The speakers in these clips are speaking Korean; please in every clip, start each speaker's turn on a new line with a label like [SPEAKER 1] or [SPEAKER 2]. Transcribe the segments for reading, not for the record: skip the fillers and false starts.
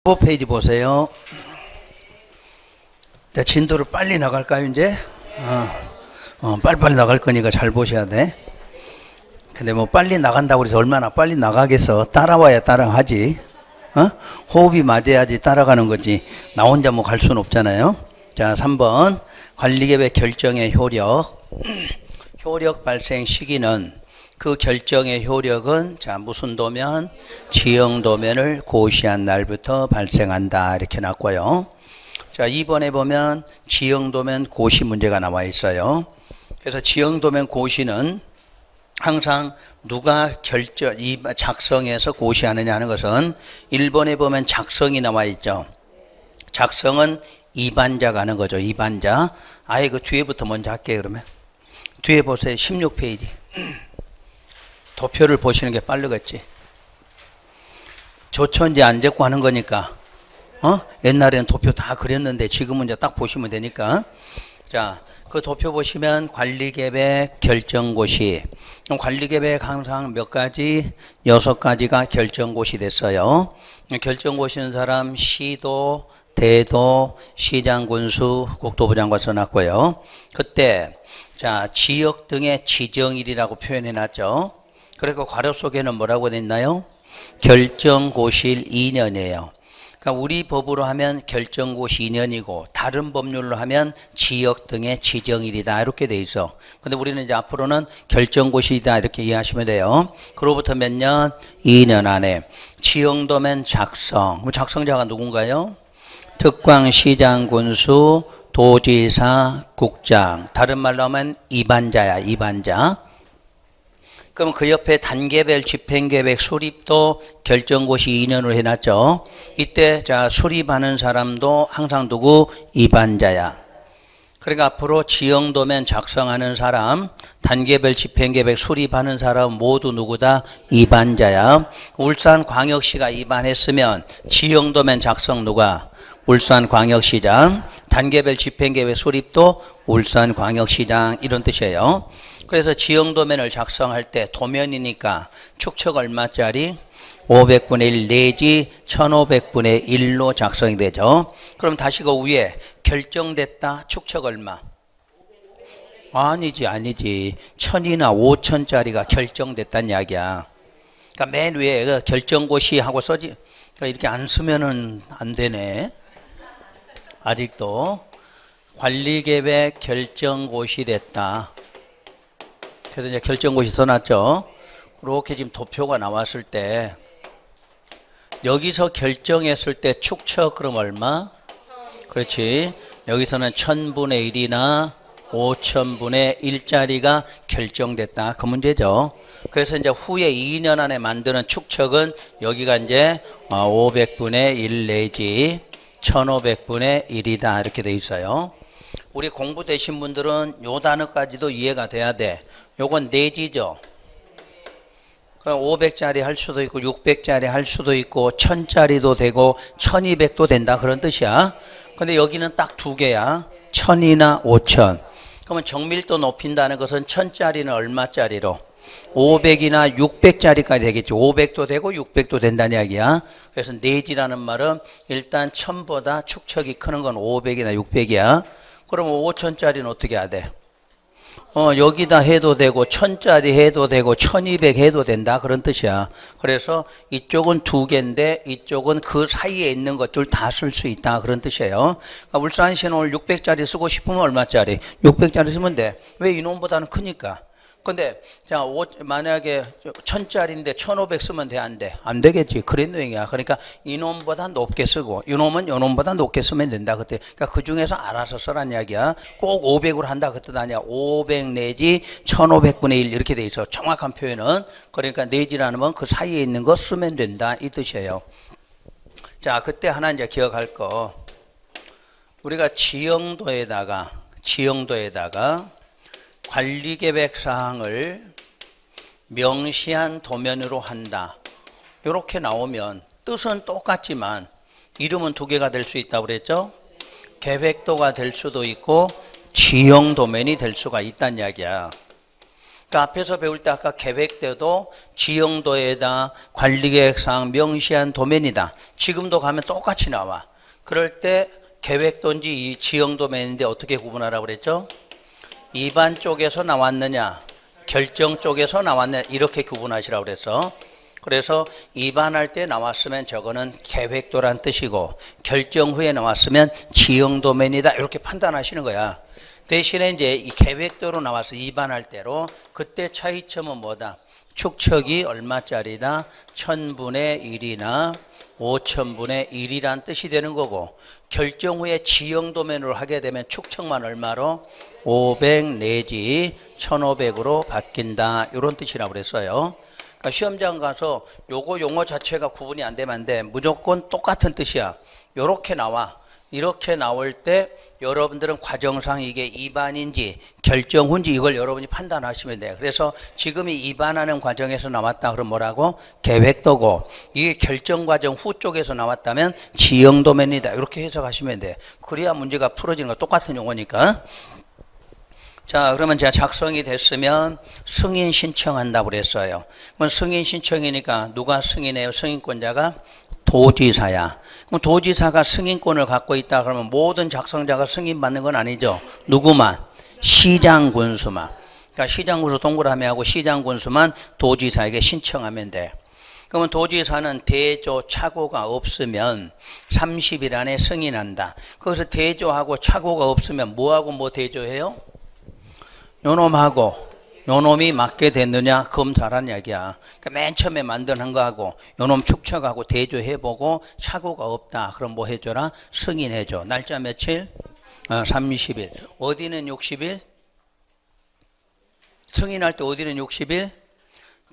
[SPEAKER 1] 15페이지 보세요. 진도를 빨리 나갈까요, 이제? 빨리빨리 나갈 거니까 잘 보셔야 돼. 근데 뭐 빨리 나간다고 해서 얼마나 빨리 나가겠어. 따라와야 따라하지. 호흡이 맞아야지 따라가는 거지. 나 혼자 뭐 갈 수는 없잖아요. 자, 3번. 관리계획 결정의 효력. 효력 발생 시기는 그 결정의 효력은 자 무슨 도면? 지형도면을 고시한 날부터 발생한다. 이렇게 놨고요. 자 2번에 보면 지형도면 고시 문제가 나와 있어요. 그래서 지형도면 고시는 항상 누가 작성해서 고시하느냐 하는 것은 1번에 보면 작성이 나와 있죠. 작성은 이반자가 하는 거죠. 이반자. 아예 그 뒤에부터 먼저 할게요. 그러면 뒤에 보세요. 16페이지. 도표를 보시는 게 빠르겠지. 조천지 안 적고 하는 거니까. 옛날에는 도표 다 그렸는데 지금은 이제 딱 보시면 되니까. 자, 그 도표 보시면 관리계획 결정고시. 그럼 관리계획 항상 몇 가지? 6가지가 결정고시 됐어요. 결정고시는 사람 시도, 대도, 시장, 군수, 국토부 장관 써놨고요. 그때 자 지역 등의 지정일이라고 표현해 놨죠. 그리고 괄호 속에는 뭐라고 돼 있나요? 결정고시일 2년이에요. 그러니까 우리 법으로 하면 결정고시 2년이고 다른 법률로 하면 지역 등의 지정일이다 이렇게 돼 있어. 근데 우리는 이제 앞으로는 결정고시이다 이렇게 이해하시면 돼요. 그로부터 몇 년? 2년 안에 지형도면 작성. 작성자가 누군가요? 특광시장, 군수, 도지사, 국장. 다른 말로 하면 이반자야. 이반자. 그럼 그 옆에 단계별 집행계획 수립도 결정고시 2년으로 해놨죠. 이때 자 수립하는 사람도 항상 누구? 이반자야. 그러니까 앞으로 지형도면 작성하는 사람, 단계별 집행계획 수립하는 사람 모두 누구다? 이반자야. 울산광역시가 이반했으면 지형도면 작성 누가? 울산광역시장. 단계별 집행계획 수립도 울산광역시장 이런 뜻이에요. 그래서 지형도면을 작성할 때 도면이니까 축척 얼마짜리? 500분의 1 내지 1500분의 1로 작성이 되죠. 그럼 다시 그 위에 결정됐다 축척 얼마? 아니지 1000이나 5000짜리가 결정됐다는 이야기야. 그러니까 맨 위에 그 결정고시 하고 써지. 그러니까 이렇게 안 쓰면은 안 되네. 아직도 관리계획 결정고시 됐다. 그래서 이제 결정고시 써놨죠. 이렇게 지금 도표가 나왔을 때 여기서 결정했을 때 축척 그럼 얼마? 그렇지. 여기서는 1000분의 1이나 5000분의 1짜리가 결정됐다. 그 문제죠. 그래서 이제 후에 2년 안에 만드는 축척은 여기가 이제 500분의 1 내지 1500분의 1이다. 이렇게 돼 있어요. 우리 공부되신 분들은 요 단어까지도 이해가 돼야 돼. 요건 내지죠. 그럼 500짜리 할 수도 있고 600짜리 할 수도 있고 1000짜리도 되고 1200도 된다 그런 뜻이야. 근데 여기는 딱 두 개야. 1000이나 5000. 그러면 정밀도 높인다는 것은 1000짜리는 얼마짜리로? 500이나 600짜리까지 되겠죠. 500도 되고 600도 된다는 이야기야. 그래서 내지라는 말은 일단 1000보다 축척이 크는 건 500이나 600이야. 그러면 5000짜리는 어떻게 해야 돼? 여기다 해도 되고 1000짜리 해도 되고 1200 해도 된다 그런 뜻이야. 그래서 이쪽은 두 개인데 이쪽은 그 사이에 있는 것들 다 쓸 수 있다 그런 뜻이에요. 그러니까 울산시는 오늘 600짜리 쓰고 싶으면 얼마짜리? 600짜리 쓰면 돼. 왜 이놈보다는 크니까. 근데 자 만약에 1000짜리인데 1500 쓰면 돼? 안 돼? 안 되겠지. 그런 내용이야. 그러니까 이놈보다 높게 쓰고 이놈은 이놈보다 높게 쓰면 된다. 그때 그러니까 그 중에서 알아서 써란 이야기야. 꼭 500으로 한다 그 뜻 아니야. 500 내지 1500분의 1 이렇게 돼 있어. 정확한 표현은. 그러니까 내지라는 건 그 사이에 있는 거 쓰면 된다 이 뜻이에요. 자 그때 하나 이제 기억할 거. 우리가 지형도에다가 관리계획 사항을 명시한 도면으로 한다. 이렇게 나오면 뜻은 똑같지만 이름은 두 개가 될 수 있다고 그랬죠. 계획도가 될 수도 있고 지형도면이 될 수가 있다는 이야기야. 그 앞에서 배울 때 아까 계획대도 지형도에다 관리계획상 명시한 도면이다. 지금도 가면 똑같이 나와. 그럴 때 계획도인지 이 지형도면인데 어떻게 구분하라고 그랬죠? 입안 쪽에서 나왔느냐, 결정 쪽에서 나왔느냐 이렇게 구분하시라고 그랬어. 그래서 입안할 때 나왔으면 저거는 계획도란 뜻이고 결정 후에 나왔으면 지형도면이다 이렇게 판단하시는 거야. 대신에 이제 이 계획도로 나와서 입안할 때로 그때 차이점은 뭐다? 축척이 얼마짜리다? 1000분의 1이나 5000분의 1이란 뜻이 되는 거고 결정 후에 지형도면으로 하게 되면 축척만 얼마로? 500 내지 1500으로 바뀐다 이런 뜻이라고 그랬어요. 그러니까 시험장 가서 요거 용어 자체가 구분이 안 되면 안 돼. 무조건 똑같은 뜻이야. 요렇게 나와. 이렇게 나올 때 여러분들은 과정상 이게 입안인지 결정 후인지 이걸 여러분이 판단하시면 돼요. 그래서 지금이 입안하는 과정에서 나왔다 그러면 뭐라고? 계획도고 이게 결정 과정 후 쪽에서 나왔다면 지형도면이다. 이렇게 해석하시면 돼. 그래야 문제가 풀어지는 거 똑같은 용어니까. 자, 그러면 제가 작성이 됐으면 승인 신청한다고 그랬어요. 그럼 승인 신청이니까 누가 승인해요? 승인권자가 도지사야. 그럼 도지사가 승인권을 갖고 있다 그러면 모든 작성자가 승인받는 건 아니죠. 누구만? 시장군수만. 그러니까 시장군수 동그라미 하고 시장군수만 도지사에게 신청하면 돼. 그러면 도지사는 대조 착오가 없으면 30일 안에 승인한다. 거기서 대조하고 착오가 없으면 뭐하고 뭐 대조해요? 요놈하고 요놈이 맞게 됐느냐 검사란 얘기야. 그러니까 맨 처음에 만드는 거하고 요놈 축척하고 대조해보고 착오가 없다. 그럼 뭐 해줘라? 승인해줘. 날짜 며칠? 30일. 어디는 60일? 승인할 때 어디는 60일?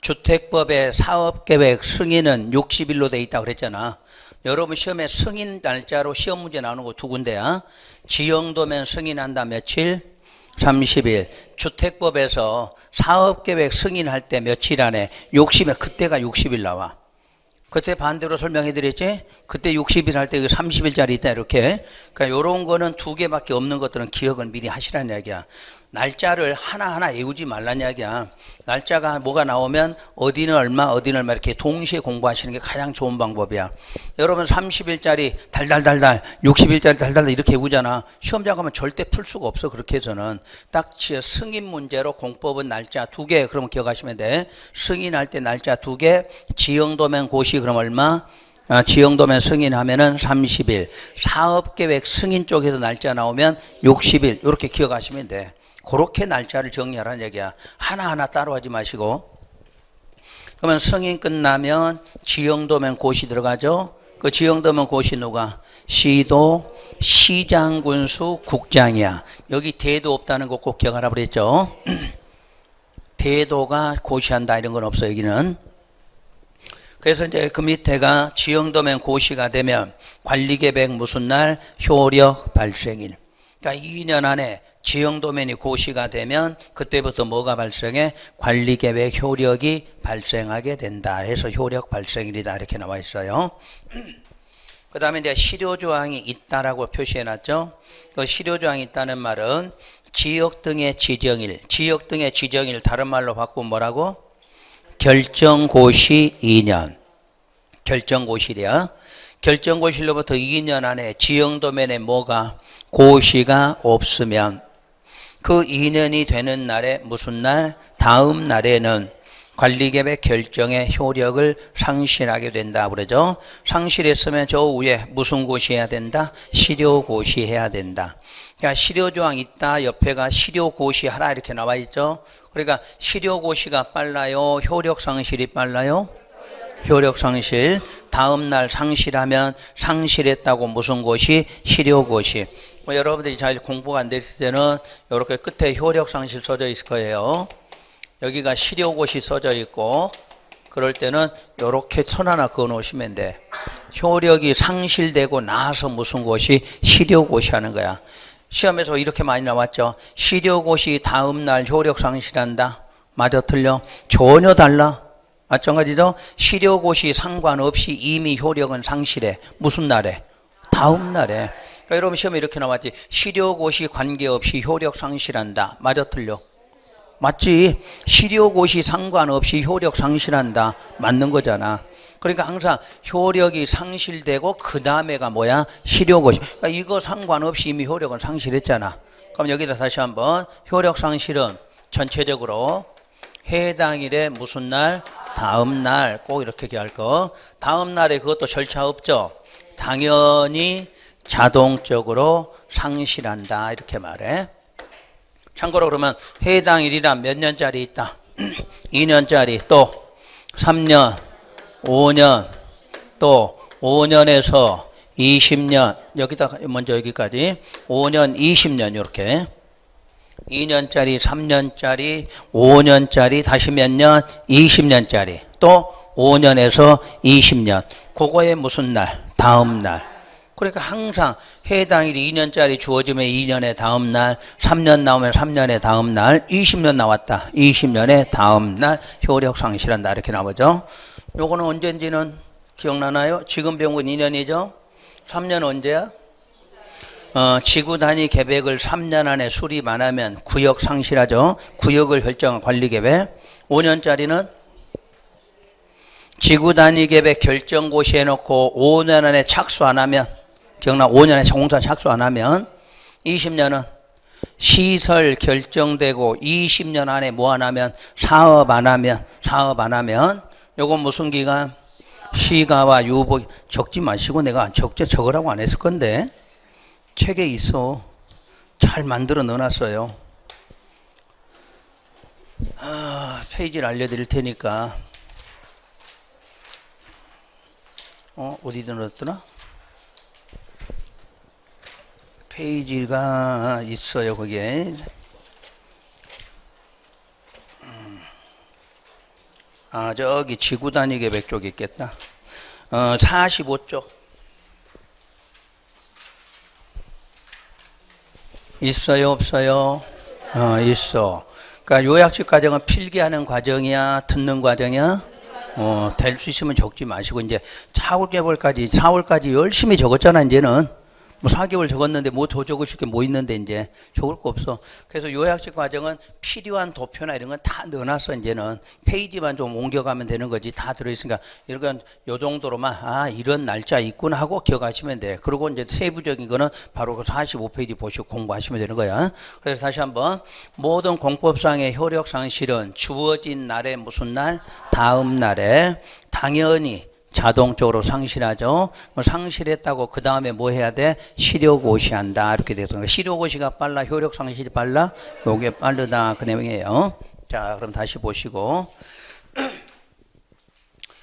[SPEAKER 1] 주택법의 사업계획 승인은 60일로 돼 있다고 그랬잖아. 여러분 시험에 승인 날짜로 시험 문제 나오는 거 두 군데야. 지형도면 승인한다 며칠? 30일. 주택법에서 사업계획 승인할 때 며칠 안에 60일, 그때가 60일 나와. 그때 반대로 설명해 드렸지? 그때 60일 할 때 30일짜리 있다 이렇게. 그러니까 이런 거는 두 개밖에 없는 것들은 기억을 미리 하시라는 이야기야. 날짜를 하나하나 외우지 말란 이야기야. 날짜가 뭐가 나오면 어디는 얼마 어디는 얼마 이렇게 동시에 공부하시는 게 가장 좋은 방법이야. 여러분 30일짜리 달달달달 60일짜리 달달달 이렇게 외우잖아. 시험장 가면 절대 풀 수가 없어. 그렇게 해서는 딱 승인 문제로 공법은 날짜 2개 그러면 기억하시면 돼. 승인할 때 날짜 2개. 지형도면 고시 그럼 얼마? 지형도면 승인하면은 30일. 사업계획 승인 쪽에서 날짜 나오면 60일. 이렇게 기억하시면 돼. 그렇게 날짜를 정리하라는 얘기야. 하나하나 따로 하지 마시고. 그러면 승인 끝나면 지형도면 고시 들어가죠. 그 지형도면 고시 누가? 시도, 시장군수, 국장이야. 여기 대도 없다는 거 꼭 기억하라 그랬죠. 대도가 고시한다 이런 건 없어 여기는. 그래서 이제 그 밑에가 지형도면 고시가 되면 관리계획 무슨 날? 효력 발생일. 그러니까 2년 안에 지형도면이 고시가 되면 그때부터 뭐가 발생해? 관리계획 효력이 발생하게 된다 해서 효력 발생일이다 이렇게 나와 있어요. 그 다음에 이제 실효조항이 있다라고 표시해놨죠. 그 실효조항이 있다는 말은 지역 등의 지정일, 지역 등의 지정일 다른 말로 바꾸면 뭐라고? 결정고시 2년. 결정고시이야. 결정고시로부터 2년 안에 지형도면에 뭐가? 고시가 없으면 그 2년이 되는 날에 무슨 날? 다음 날에는 관리계획 결정의 효력을 상실하게 된다 그러죠. 상실했으면 저 위에 무슨 고시해야 된다? 실효고시해야 된다. 그러니까 실효조항 있다 옆에가 실효고시하라 이렇게 나와 있죠. 그러니까 실효고시가 빨라요? 효력상실이 빨라요? 효력상실. 다음 날 상실하면 상실했다고 무슨 고시? 실효고시. 여러분들이 잘 공부가 안 됐을 때는 이렇게 끝에 효력상실 써져 있을 거예요. 여기가 실효고시 써져 있고 그럴 때는 이렇게 선 하나 그어 놓으시면 돼. 효력이 상실되고 나서 무슨 고시? 실효고시 하는 거야. 시험에서 이렇게 많이 나왔죠. 실효고시 다음 날 효력 상실한다. 맞아 틀려? 전혀 달라. 마찬가지죠. 실효고시 상관없이 이미 효력은 상실해. 무슨 날에? 다음 날에. 그러니까 여러분 시험에 이렇게 나왔지. 실효고시 관계없이 효력 상실한다. 맞아 틀려? 맞지? 시료고시 상관없이 효력 상실한다. 맞는 거잖아. 그러니까 항상 효력이 상실되고 그 다음에가 뭐야? 시료고시. 그러니까 이거 상관없이 이미 효력은 상실했잖아. 그럼 여기다 다시 한번 효력 상실은 전체적으로 해당 일에 무슨 날? 다음 날. 꼭 이렇게 얘기할 거. 다음 날에 그것도 절차 없죠? 당연히 자동적으로 상실한다. 이렇게 말해. 참고로 그러면 해당 일이란 몇 년짜리 있다? 2년짜리, 또 3년, 5년, 또 5년에서 20년, 여기다 먼저 여기까지 5년, 20년 이렇게 2년짜리, 3년짜리, 5년짜리, 다시 몇 년? 20년짜리, 또 5년에서 20년. 그거에 무슨 날? 다음 날. 그러니까 항상 해당 일이 2년짜리 주어지면 2년의 다음 날, 3년 나오면 3년의 다음 날, 20년 나왔다. 20년의 다음 날 효력 상실한다. 이렇게 나오죠. 요거는 언제인지는 기억나나요? 지금 배운 건 2년이죠. 3년 언제야? 지구 단위 계획을 3년 안에 수립 안 하면 구역 상실하죠. 구역을 결정한 관리 계획. 5년짜리는 지구 단위 계획 결정고시 해놓고 5년 안에 착수 안 하면, 기억나? 5년에 공사 착수 안 하면. 20년은 시설 결정되고 20년 안에 뭐 안 하면, 사업 안 하면 요건 무슨 기간? 시가와 유보. 적지 마시고 내가 적으라고 안 했을 건데 책에 있어. 잘 만들어 넣어놨어요. 페이지를 알려드릴 테니까. 어디 넣었더라? 페이지가 있어요, 거기에. 저기 지구 단위 계획 쪽에 있겠다. 45쪽. 있어요, 없어요? 있어. 그러니까 요약식 과정은 필기하는 과정이야, 듣는 과정이야? 될 수 있으면 적지 마시고, 이제 4월까지 열심히 적었잖아, 이제는. 뭐 4개월 적었는데 뭐 더 적으실 게 뭐 있는데 이제 적을 거 없어. 그래서 요약식 과정은 필요한 도표나 이런 건 다 넣어놨어. 이제는 페이지만 좀 옮겨가면 되는 거지. 다 들어있으니까 이런 요 정도로만 이런 날짜 있구나 하고 기억하시면 돼. 그리고 이제 세부적인 거는 바로 그 45페이지 보시고 공부하시면 되는 거야. 그래서 다시 한번 모든 공법상의 효력 상실은 주어진 날에 무슨 날? 다음 날에 당연히 자동적으로 상실하죠. 상실했다고 그 다음에 뭐 해야 돼? 시료고시한다. 이렇게 돼서 시료고시가 빨라, 효력 상실이 빨라? 요게 빠르다. 그 내용이에요. 자, 그럼 다시 보시고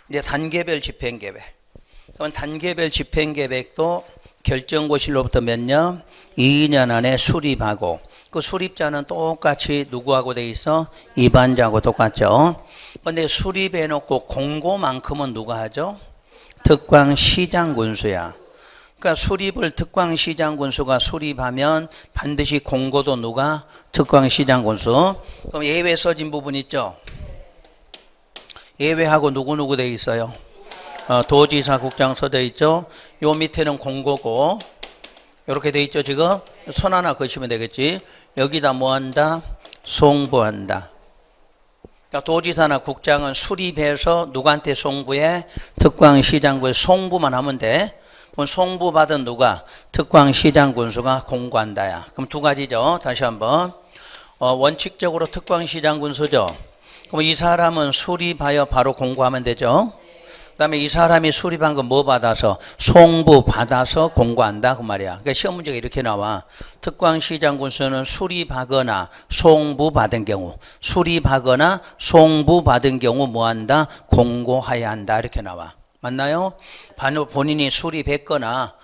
[SPEAKER 1] 이제 단계별 집행계획. 그럼 단계별 집행계획도 결정고시로부터 몇 년? 2년 안에 수립하고, 그 수립자는 똑같이 누구하고 돼 있어? 입안자하고 똑같죠. 근데 수립해놓고 공고만큼은 누가 하죠? 특광시장군수야. 그러니까 수립을 특광시장군수가 수립하면 반드시 공고도 누가? 특광시장군수. 그럼 예외 써진 부분 있죠? 예외하고 누구 돼 있어요? 도지사, 국장 써져 있죠? 요 밑에는 공고고, 이렇게 돼 있죠, 지금? 손 하나 그시면 되겠지? 여기다 뭐 한다? 송부한다. 그러니까 도지사나 국장은 수립해서 누구한테 송부해? 특광시장군에 송부만 하면 돼. 그럼 송부받은 누가? 특광시장군수가 공고한다야. 그럼 두 가지죠. 다시 한번. 원칙적으로 특광시장군수죠. 그럼 이 사람은 수립하여 바로 공고하면 되죠. 그 다음에 이 사람이 수립한 건 뭐 받아서? 송부 받아서 공고한다. 그 말이야. 그러니까 시험 문제가 이렇게 나와. 특광시장군수는 수립하거나 송부 받은 경우, 수립하거나 송부 받은 경우 뭐 한다? 공고해야 한다. 이렇게 나와. 맞나요? 본인이 수립했거나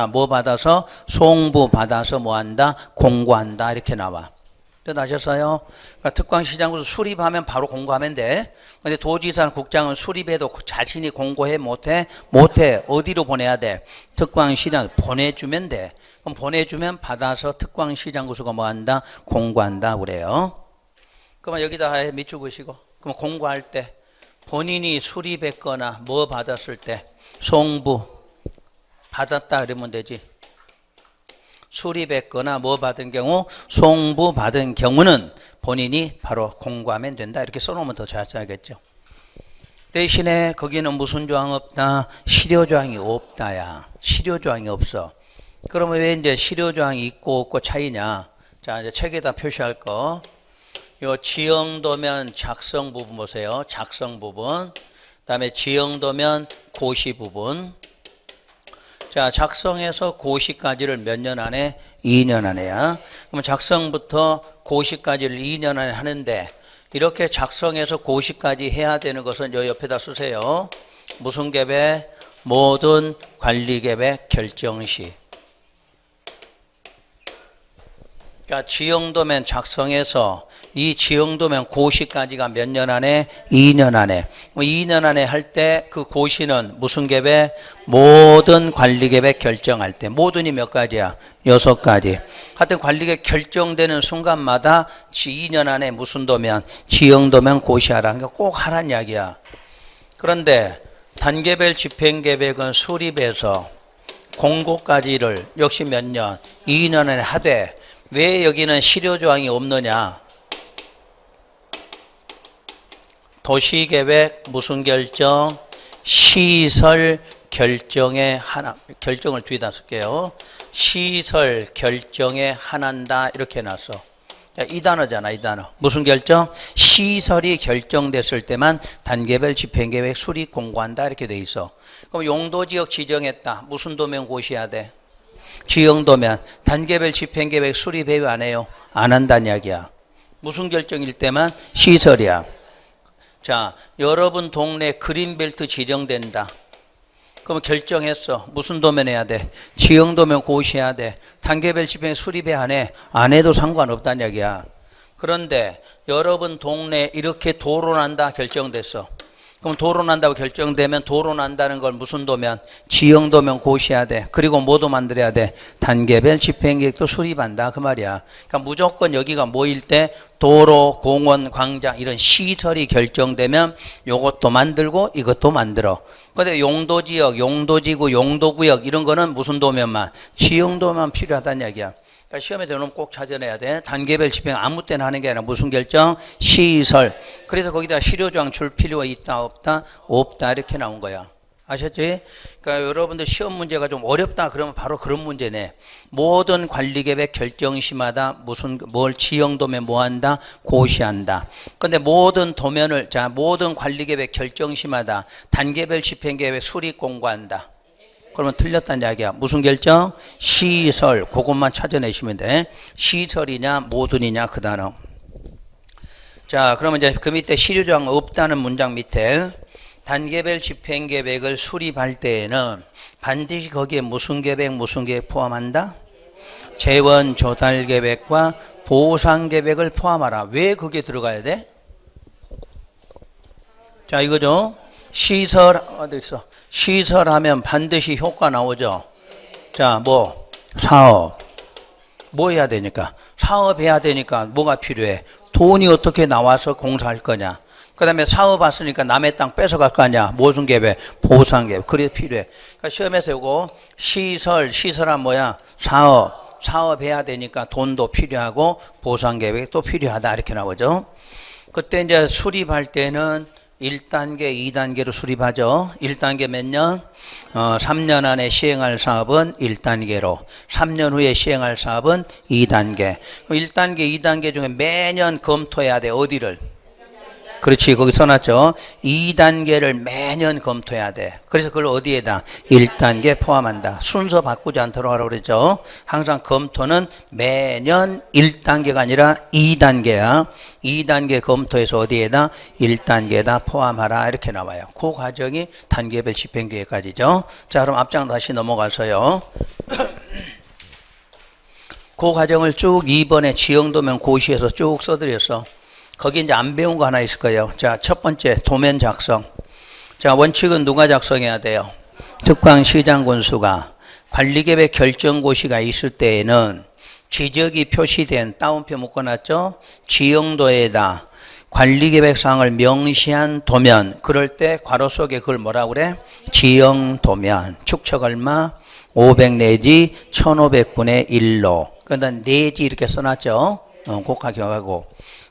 [SPEAKER 1] 뭐 받아서? 송부 받아서 뭐 한다? 공고한다. 이렇게 나와. 뜻하셨어요? 그러니까 특광시장군수 수립하면 바로 공고하면 돼. 근데 도지사, 국장은 수립해도 자신이 공고해? 못해? 못해. 어디로 보내야 돼? 특광시장 보내주면 돼. 그럼 보내주면 받아서 특광시장군수가 뭐 한다? 공고한다. 그래요. 그러면 여기다 밑줄 그시고. 그럼 공고할 때 본인이 수립했거나 뭐 받았을 때 송부 받았다 그러면 되지. 수립했거나 뭐 받은 경우? 송부 받은 경우는 본인이 바로 공고하면 된다. 이렇게 써놓으면 더 자세하겠죠. 대신에 거기는 무슨 조항 없다? 실효조항이 없다야. 실효조항이 없어. 그러면 왜 이제 실효조항이 있고 없고 차이냐? 자, 이제 책에다 표시할 거. 요 지형도면 작성 부분 보세요. 작성 부분. 그다음에 지형도면 고시 부분. 자, 작성에서 고시까지를 몇 년 안에? 2년 안에야. 그러면 작성부터 고시까지를 2년 안에 하는데 이렇게 작성해서 고시까지 해야 되는 것은 요 옆에다 쓰세요. 무슨 계획? 모든 관리계획 결정시. 그러니까 지형도면 작성해서 이 지형도면 고시까지가 몇 년 안에? 2년 안에. 2년 안에 할 때 그 고시는 무슨 계획? 모든 관리계획 결정할 때. 모든이 몇 가지야? 6가지. 하여튼 관리계획 결정되는 순간마다 2년 안에 무슨 도면? 지형도면 고시하라. 그러니까 꼭 하란 이야기야. 그런데 단계별 집행계획은 수립해서 공고까지를 역시 몇 년? 2년 안에 하되 왜 여기는 실효조항이 없느냐? 도시계획 무슨 결정? 시설 결정에 하나. 결정을 뒤에다 쓸게요. 시설 결정에 하나다 이렇게 해놨어. 이 단어잖아. 이 단어. 무슨 결정? 시설이 결정됐을 때만 단계별 집행계획 수립 공고한다 이렇게 돼 있어. 그럼 용도지역 지정했다. 무슨 도면 고시해야 돼? 지형도면 단계별 집행계획 수립해요 안 해요? 안 한다는 이야기야. 무슨 결정일 때만? 시설이야. 자, 여러분 동네 그린벨트 지정된다. 그럼 결정했어. 무슨 도면 해야 돼? 지형도면 고시해야 돼. 단계별 집행 수립해 안 해? 안 해도 상관없다는 이야기야. 그런데 여러분 동네 이렇게 도로 난다 결정됐어. 그럼 도로 난다고 결정되면 도로 난다는 걸 무슨 도면? 지형도면 고시해야 돼. 그리고 뭐도 만들어야 돼? 단계별 집행계획도 수립한다 그 말이야. 그러니까 무조건 여기가 뭐일 때? 도로, 공원, 광장 이런 시설이 결정되면 요것도 만들고 이것도 만들어. 근데 용도지역, 용도지구, 용도구역 이런 거는 무슨 도면만? 지형도면 필요하다는 얘기야. 그러니까 시험에 들어오면 꼭 찾아내야 돼. 단계별 집행 아무 때나 하는 게 아니라 무슨 결정? 시설. 그래서 거기다 실효조항 줄 필요가 있다 없다? 없다 이렇게 나온 거야. 아셨지? 그러니까 여러분들 시험 문제가 좀 어렵다 그러면 바로 그런 문제네. 모든 관리계획 결정시마다 무슨 뭘 지형도면 뭐 한다? 고시한다. 근데 모든 도면을 자 모든 관리계획 결정시마다 단계별 집행계획 수립 공고한다. 그러면 틀렸다는 이야기야. 무슨 결정? 시설. 그것만 찾아내시면 돼. 시설이냐 모든이냐 그 단어. 자, 그러면 이제 그 밑에 실효조항 없다는 문장 밑에 단계별 집행계획을 수립할 때에는 반드시 거기에 무슨 계획 포함한다? 재원 조달 계획과 보상 계획을 포함하라. 왜 그게 들어가야 돼? 자, 이거죠. 시설 어디 있어? 시설하면 반드시 효과 나오죠. 자, 뭐 사업. 뭐 해야 되니까? 사업해야 되니까 뭐가 필요해? 돈이 어떻게 나와서 공사할 거냐? 그 다음에 사업 왔으니까 남의 땅 뺏어갈 거 아니야. 무슨 계획? 보상 계획. 그게 필요해. 그러니까 시험에서 이거 시설은 뭐야? 사업해야 되니까 돈도 필요하고 보상 계획도 필요하다. 이렇게 나오죠. 그때 이제 수립할 때는 1단계, 2단계로 수립하죠. 1단계 몇 년? 3년 안에 시행할 사업은 1단계로, 3년 후에 시행할 사업은 2단계. 1단계, 2단계 중에 매년 검토해야 돼. 어디를? 그렇지. 거기 써놨죠. 2단계를 매년 검토해야 돼. 그래서 그걸 어디에다? 1단계 포함한다. 순서 바꾸지 않도록 하라고 그랬죠. 항상 검토는 매년 1단계가 아니라 2단계야. 2단계 검토해서 어디에다? 1단계에다 포함하라. 이렇게 나와요. 그 과정이 단계별 집행계획까지죠. 자, 그럼 앞장 다시 넘어가서요. 그 과정을 쭉 2번에 지형도면 고시에서 쭉 써드렸어. 거기 이제 안 배운 거 하나 있을 거예요. 자, 첫 번째 도면 작성. 자, 원칙은 누가 작성해야 돼요? 특광시장 군수가. 관리계획 결정고시가 있을 때에는 지적이 표시된 따옴표 묶어놨죠. 지형도에다 관리계획사항을 명시한 도면. 그럴 때 괄호 속에 그걸 뭐라고 그래? 지형도면. 축척 얼마? 500 내지 1500분의 1로. 그러니까 내지 이렇게 써놨죠. 곡화 기억하고.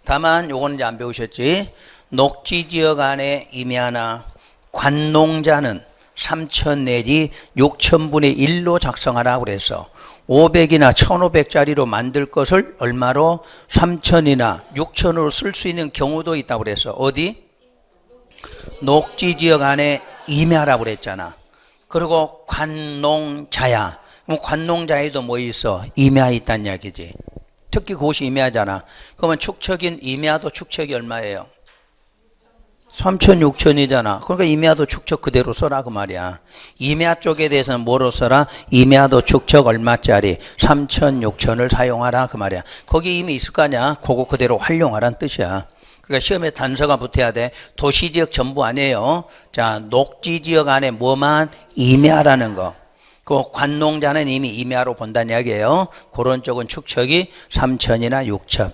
[SPEAKER 1] 다만 요거는 이제 안 배우셨지. 녹지지역 안에 임야나 관농자는 3천 내지 6천분의 1로 작성하라 그래서 500이나 1500짜리로 만들 것을 얼마로 3천이나 6천으로 쓸 수 있는 경우도 있다고 그래서 어디? 녹지지역 안에 임야라고 그랬잖아. 그리고 관농자야. 그럼 관농자에도 뭐 있어? 임야 있다는 이야기지. 특히 그것이 임야잖아. 그러면 축척인 임야도 축척이 얼마예요? 3천, 6천이잖아. 그러니까 임야도 축척 그대로 써라 그 말이야. 임야 쪽에 대해서는 뭐로 써라? 임야도 축척 얼마짜리? 3천, 6천을 사용하라 그 말이야. 거기 이미 있을 거 아니야. 그거 그대로 활용하라는 뜻이야. 그러니까 시험에 단서가 붙어야 돼. 도시지역 전부 아니에요. 자, 녹지지역 안에 뭐만? 임야라는 거. 그 관농자는 이미 임야로 본다는 이야기예요. 그런 쪽은 축척이 3천이나 6천.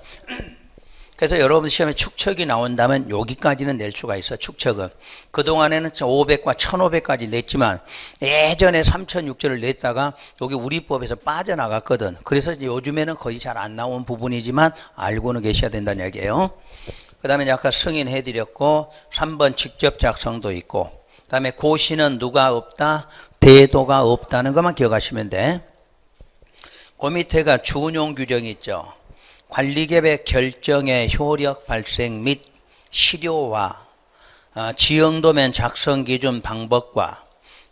[SPEAKER 1] 그래서 여러분 시험에 축척이 나온다면 여기까지는 낼 수가 있어. 축척은. 그동안에는 500과 1500까지 냈지만 예전에 3천, 6천을 냈다가 여기 우리법에서 빠져나갔거든. 그래서 요즘에는 거의 잘 안 나온 부분이지만 알고는 계셔야 된다는 이야기예요. 그 다음에 아까 승인해드렸고 3번 직접 작성도 있고 그 다음에 고시는 누가 없다? 대도가 없다는 것만 기억하시면 돼. 그 밑에가 준용 규정이 있죠. 관리계획 결정의 효력 발생 및 실효와 지형도면 작성 기준 방법과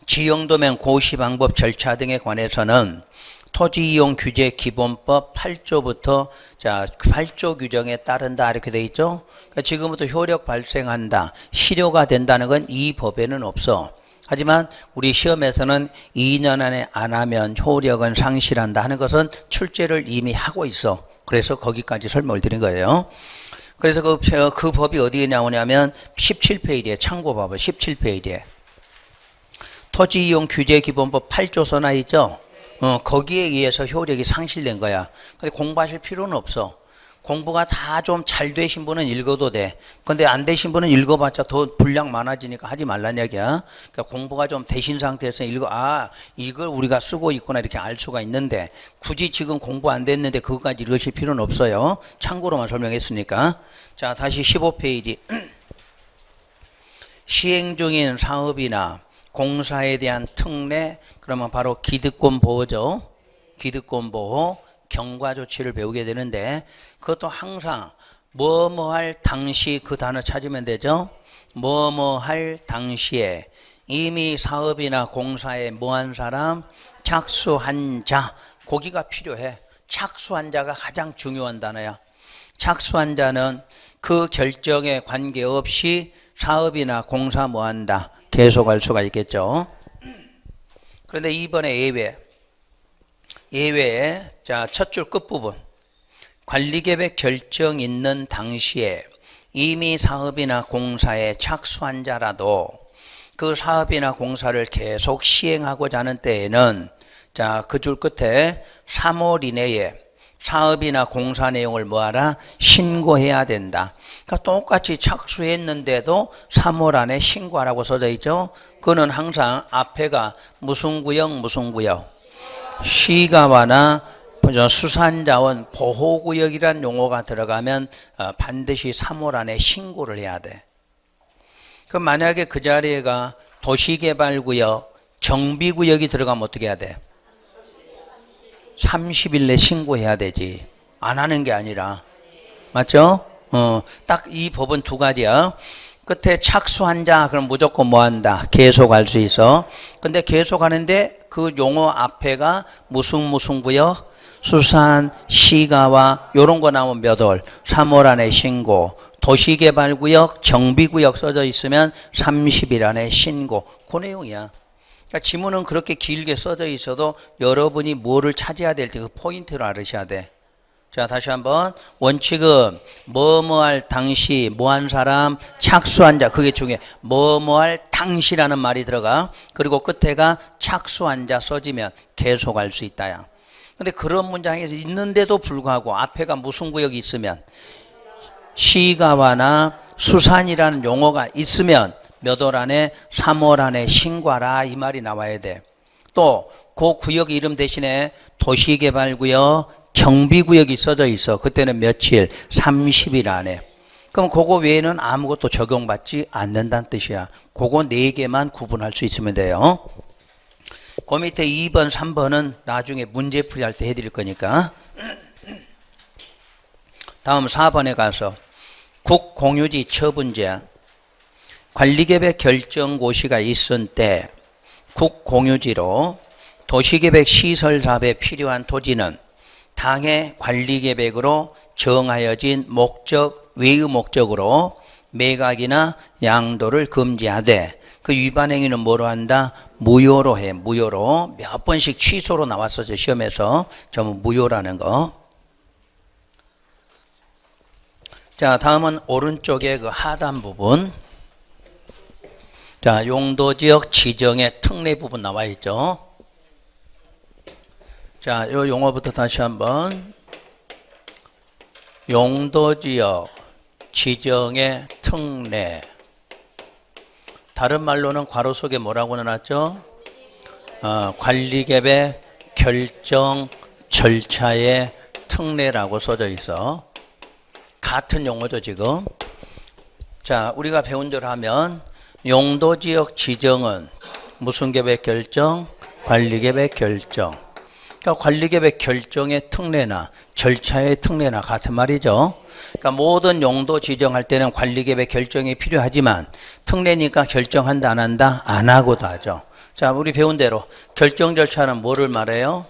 [SPEAKER 1] 지형도면 고시 방법 절차 등에 관해서는 토지이용 규제 기본법 8조부터 자 8조 규정에 따른다 이렇게 돼 있죠. 그러니까 지금부터 효력 발생한다, 실효가 된다는 건 이 법에는 없어. 하지만 우리 시험에서는 2년 안에 안 하면 효력은 상실한다 하는 것은 출제를 이미 하고 있어. 그래서 거기까지 설명을 드린 거예요. 그래서 그 법이 어디에 나오냐면 17페이지에 참고 봐봐. 17페이지에 토지이용 규제 기본법 8조 선화 있죠. 거기에 의해서 효력이 상실된 거야. 근데 공부하실 필요는 없어. 공부가 다 좀 잘 되신 분은 읽어도 돼. 근데 안 되신 분은 읽어봤자 더 분량 많아지니까 하지 말란 얘기야. 그러니까 공부가 좀 되신 상태에서 이걸 우리가 쓰고 있구나 이렇게 알 수가 있는데 굳이 지금 공부 안 됐는데 그것까지 읽으실 필요는 없어요. 참고로만 설명했으니까. 자, 다시 15페이지. 시행 중인 사업이나 공사에 대한 특례, 그러면 바로 기득권 보호죠. 기득권 보호, 경과 조치를 배우게 되는데 그것도 항상 뭐뭐할 당시 그 단어 찾으면 되죠. 뭐뭐할 당시에 이미 사업이나 공사에 뭐한 사람? 착수한 자. 거기가 필요해. 착수한 자가 가장 중요한 단어야. 착수한 자는 그 결정에 관계없이 사업이나 공사 뭐한다. 계속할 수가 있겠죠. 그런데 이번에 예외에 자, 첫 줄 끝부분 관리계획 결정 있는 당시에 이미 사업이나 공사에 착수한 자라도 그 사업이나 공사를 계속 시행하고자 하는 때에는 자, 그 줄 끝에 3월 이내에 사업이나 공사 내용을 뭐하라? 신고해야 된다. 그러니까 똑같이 착수했는데도 3월 안에 신고하라고 써져 있죠. 그거는 항상 앞에가 무슨 구역 무슨 구역 시가와나 수산자원 보호구역이란 용어가 들어가면 반드시 3월 안에 신고를 해야 돼. 그럼 만약에 그 자리에가 도시개발구역 정비구역이 들어가면 어떻게 해야 돼? 30일 내 신고해야 되지. 안 하는 게 아니라. 맞죠? 딱 이 법은 두 가지야. 끝에 착수한 자 그럼 무조건 뭐 한다? 계속할 수 있어. 근데 계속하는데 그 용어 앞에가 무슨 구역? 수산, 시가와 요런 거 나오면 몇 월? 3월 안에 신고. 도시개발구역, 정비구역 써져 있으면 30일 안에 신고. 그 내용이야. 그러니까 지문은 그렇게 길게 써져 있어도 여러분이 뭐를 찾아야 될 때 그 포인트를 알으셔야 돼. 자, 다시 한번 원칙은 뭐뭐할 당시 뭐한 사람 착수한 자 그게 중요해. 뭐뭐할 당시라는 말이 들어가. 그리고 끝에가 착수한 자 써지면 계속할 수 있다야. 근데 그런 문장에서 있는데도 불구하고 앞에가 무슨 구역이 있으면 시가와나 수산이라는 용어가 있으면 몇 월 안에 3월 안에 신고하라 이 말이 나와야 돼. 또 그 구역 이름 대신에 도시개발구역 정비구역이 써져 있어. 그때는 며칠? 30일 안에. 그럼 그거 외에는 아무것도 적용받지 않는다는 뜻이야. 그거 4개만 구분할 수 있으면 돼요. 그 밑에 2번, 3번은 나중에 문제풀이 할 때 해드릴 거니까. 다음 4번에 가서 국공유지 처분제. 관리계획 결정고시가 있을 때 국공유지로 도시계획 시설사업에 필요한 토지는 당해 관리계획으로 정하여진 목적 외의 목적으로 매각이나 양도를 금지하되 그 위반 행위는 뭐로 한다? 무효로 해. 무효로. 몇 번씩 취소로 나왔었죠. 시험에서. 전부 무효라는 거. 자, 다음은 오른쪽에 그 하단 부분. 자, 용도지역 지정의 특례 부분 나와 있죠. 자, 요 용어부터 다시 한번. 용도지역 지정의 특례. 다른 말로는 괄호 속에 뭐라고 넣어놨죠? 관리계획 결정 절차의 특례라고 써져 있어. 같은 용어죠, 지금. 자, 우리가 배운 대로 하면 용도지역 지정은 무슨 계획 결정? 관리계획 결정. 그러니까 관리계획 결정의 특례나 절차의 특례나 같은 말이죠. 그러니까 모든 용도 지정할 때는 관리계획 결정이 필요하지만 특례니까 결정한다 안 한다? 안 하고도 하죠. 자, 우리 배운 대로 결정 절차는 뭐를 말해요?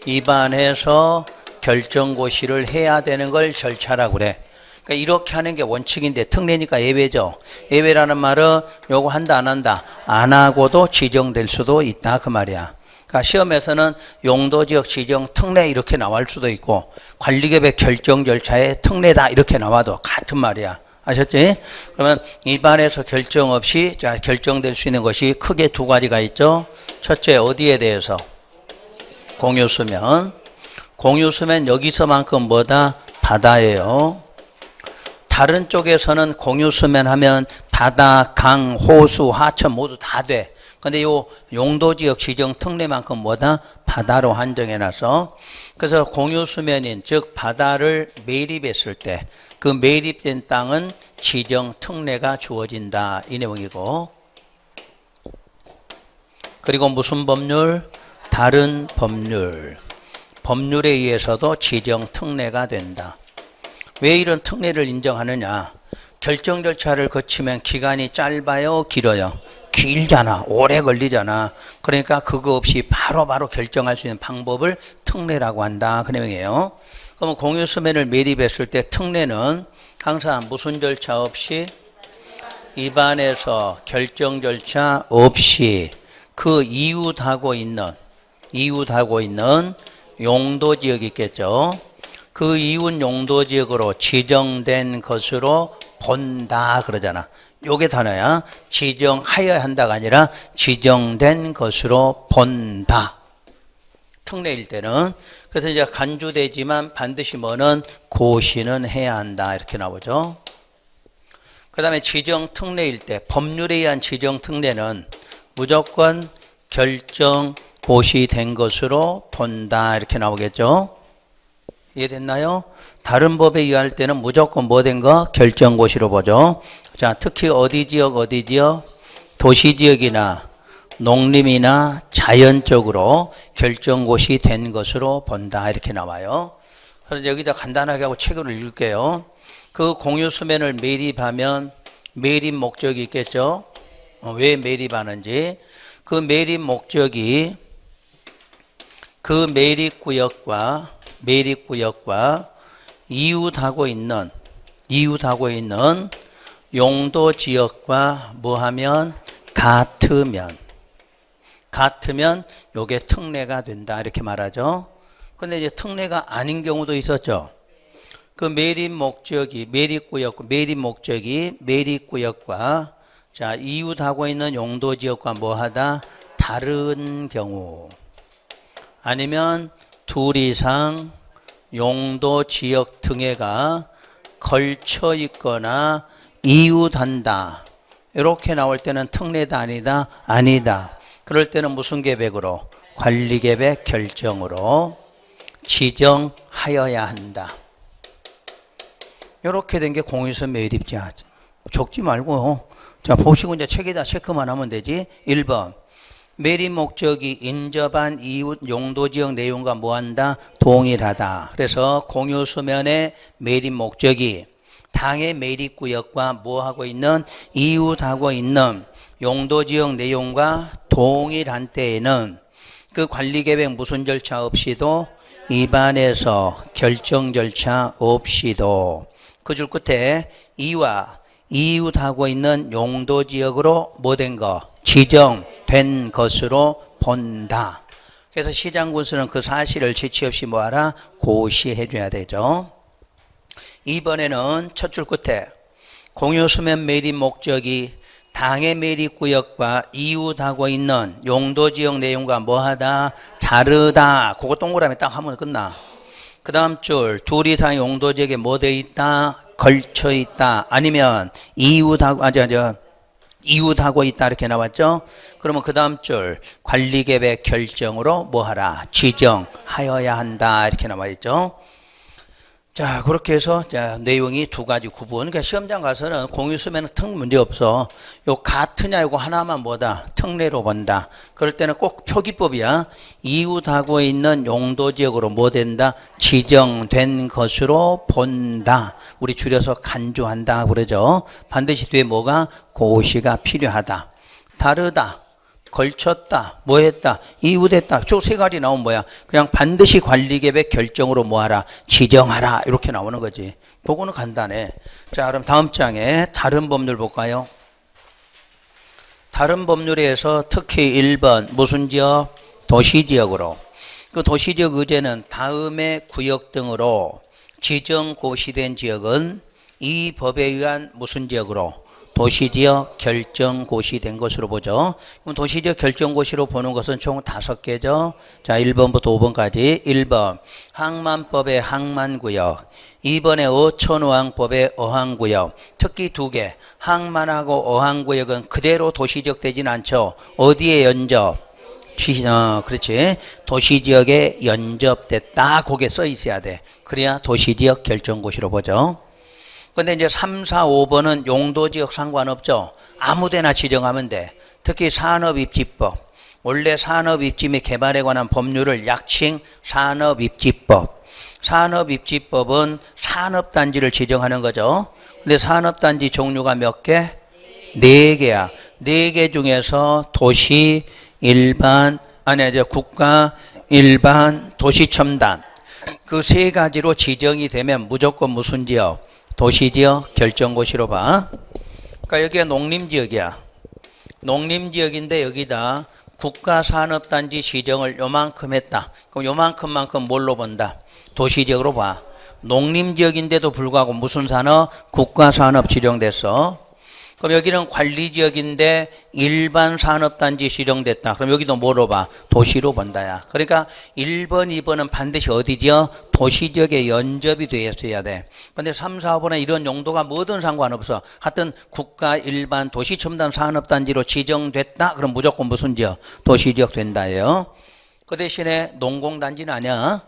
[SPEAKER 1] 입안해서 결정고시를 해야 되는 걸 절차라고 그래. 그러니까 이렇게 하는 게 원칙인데 특례니까 예외죠. 예외라는 말은 요거 한다 안 한다? 안 하고도 지정될 수도 있다 그 말이야. 그러니까 시험에서는 용도지역 지정 특례 이렇게 나올 수도 있고 관리계획 결정 절차의 특례다 이렇게 나와도 같은 말이야. 아셨지? 그러면 입안에서 결정 없이 자 결정될 수 있는 것이 크게 두 가지가 있죠. 첫째 어디에 대해서? 공유수면. 공유수면 여기서만큼 뭐다? 바다예요. 다른 쪽에서는 공유수면 하면 바다, 강, 호수, 하천 모두 다 돼. 근데 요 용도지역 지정 특례만큼 뭐다? 바다로 한정해놔서. 그래서 공유수면인 즉 바다를 매립했을 때 그 매립된 땅은 지정 특례가 주어진다 이 내용이고. 그리고 무슨 법률? 다른 법률. 법률에 의해서도 지정 특례가 된다. 왜 이런 특례를 인정하느냐? 결정 절차를 거치면 기간이 짧아요? 길어요? 길잖아. 오래 걸리잖아. 그러니까 그거 없이 바로바로 결정할 수 있는 방법을 특례라고 한다. 그 내용이에요. 그러면 공유수면을 매립했을 때 특례는 항상 무슨 절차 없이? 입안에서 결정 절차 없이 그 이웃하고 있는 용도지역이 있겠죠. 그 이웃 용도지역으로 지정된 것으로 본다 그러잖아. 요게 단어야. 지정하여야 한다가 아니라 지정된 것으로 본다. 특례일 때는. 그래서 이제 간주되지만 반드시 뭐는 고시는 해야 한다 이렇게 나오죠. 그 다음에 지정 특례일 때 법률에 의한 지정 특례는 무조건 결정 고시된 것으로 본다 이렇게 나오겠죠. 이해됐나요? 다른 법에 의할 때는 무조건 뭐 된 거? 결정고시로 보죠. 자, 특히 어디 지역? 도시지역이나 농림이나 자연적으로 결정고시 된 것으로 본다 이렇게 나와요. 그래서 여기다 간단하게 하고 책으로 읽을게요. 그 공유수면을 매립하면 매립 목적이 있겠죠. 왜 매립하는지. 그 매립 목적이 그 매립구역과 이웃하고 있는 용도지역과 뭐하면 같으면 요게 특례가 된다 이렇게 말하죠. 근데 이제 특례가 아닌 경우도 있었죠. 그 매립구역과 자 이웃하고 있는 용도지역과 뭐하다? 다른 경우. 아니면 둘 이상 용도지역 등에가 걸쳐 있거나 이웃한다. 이렇게 나올 때는 특례다 아니다? 아니다. 그럴 때는 무슨 계획으로? 관리계획 결정으로. 지정하여야 한다. 이렇게 된 게 공유서 매립자. 적지 말고. 자, 보시고 이제 책에다 체크만 하면 되지. 1번. 매립 목적이 인접한 이웃 용도지역 내용과 뭐한다? 동일하다. 그래서 공유서면의 매립 목적이 당의 매립구역과 뭐하고 있는? 이웃하고 있는 용도지역 내용과 동일한 때에는 그 관리계획 무슨 절차 없이도 입안에서 결정 절차 없이도 그 줄 끝에 이와 이웃하고 있는 용도지역으로 뭐 된 거? 지정된 것으로 본다. 그래서 시장군수는 그 사실을 지체 없이 뭐하라? 고시해 줘야 되죠. 이번에는 첫 줄 끝에 공유수면 매립 목적이 당의 매립구역과 이웃하고 있는 용도지역 내용과 뭐하다? 다르다. 그거 동그라미 딱 하면 끝나. 그 다음 줄 둘 이상 용도지역에 뭐 돼 있다? 걸쳐 있다. 아니면 이웃하고 이웃하고 있다 이렇게 나왔죠. 그러면 그 다음 줄 관리계획 결정으로 뭐하라? 지정하여야 한다 이렇게 나와 있죠. 자, 그렇게 해서 자, 내용이 두 가지 구분. 그러니까 시험장 가서는 공유수면은 턱 문제 없어. 요 같으냐 이거 하나만 뭐다? 특례로 본다. 그럴 때는 꼭 표기법이야. 이웃하고 있는 용도지역으로 뭐 된다? 지정된 것으로 본다. 우리 줄여서 간주한다 그러죠. 반드시 뒤에 뭐가? 고시가 필요하다. 다르다. 걸쳤다, 뭐 했다, 이웃했다. 저 세 가지 나오면 뭐야? 그냥 반드시 관리계획 결정으로 뭐하라? 지정하라. 이렇게 나오는 거지. 그거는 간단해. 자, 그럼 다음 장에 다른 법률 볼까요? 다른 법률에서 특히 1번 무슨 지역? 도시지역으로. 그 도시지역 의제는 다음의 구역 등으로 지정고시된 지역은 이 법에 의한 무슨 지역으로? 도시지역 결정고시 된 것으로 보죠. 그럼 도시지역 결정고시로 보는 것은 총 5개죠. 자, 1번부터 5번까지. 1번 항만법의 항만구역, 2번에 어촌어항법의 어항구역. 특히 2개 항만하고 어항구역은 그대로 도시지역 되진 않죠. 어디에 연접? 그렇지. 도시지역에 연접됐다. 거기에 써 있어야 돼. 그래야 도시지역 결정고시로 보죠. 근데 이제 3, 4, 5번은 용도지역 상관없죠. 아무데나 지정하면 돼. 특히 산업입지법. 원래 산업입지 및 개발에 관한 법률을 약칭 산업입지법. 산업입지법은 산업단지를 지정하는 거죠. 근데 산업단지 종류가 몇 개? 4개야. 4개 중에서 도시, 일반, 국가, 일반, 도시첨단. 그 3가지로 지정이 되면 무조건 무슨 지역? 도시지역 결정고시로 봐. 그러니까 여기가 농림지역이야. 농림지역인데 여기다 국가산업단지 지정을 요만큼 했다. 그럼 요만큼만큼 뭘로 본다? 도시지역으로 봐. 농림지역인데도 불구하고 무슨 산업? 국가산업 지정됐어. 그럼 여기는 관리지역인데 일반 산업단지 지정됐다. 그럼 여기도 뭐로 봐? 도시로 본다야. 그러니까 1번, 2번은 반드시 어디지요? 도시지역에 연접이 되어 있어야 돼. 근데 3, 4, 5번은 이런 용도가 뭐든 상관없어. 하여튼 국가, 일반, 도시첨단 산업단지로 지정됐다. 그럼 무조건 무슨 지역? 도시지역 된다예요. 그 대신에 농공단지는 아니야.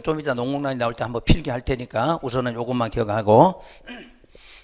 [SPEAKER 1] 좀 이따 농공단지 나올 때 한번 필기할 테니까 우선은 이것만 기억하고.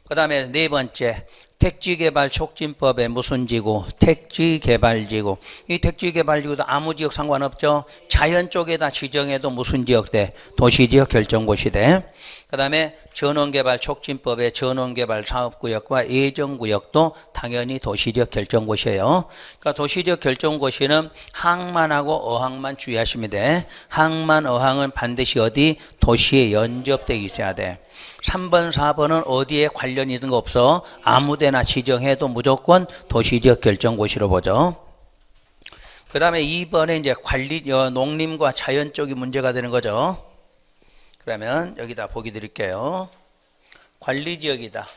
[SPEAKER 1] 그 다음에 4번째. 택지개발촉진법의 무슨 지구? 택지개발지구. 이 택지개발지구도 아무 지역 상관없죠. 자연 쪽에다 지정해도 무슨 지역 돼? 도시지역 결정고시 돼. 그 다음에 전원개발촉진법의 전원개발사업구역과 예정구역도 당연히 도시지역 결정고시예요. 그러니까 도시지역 결정고시는 항만하고 어항만 주의하시면 돼. 항만, 어항은 반드시 어디? 도시에 연접되어 있어야 돼. 3번, 4번은 어디에 관련이 있는 거 없어. 아무데나 지정해도 무조건 도시지역 결정고시로 보죠. 그 다음에 2번에 이제 농림과 자연 쪽이 문제가 되는 거죠. 그러면 여기다 보기 드릴게요. 관리지역이다.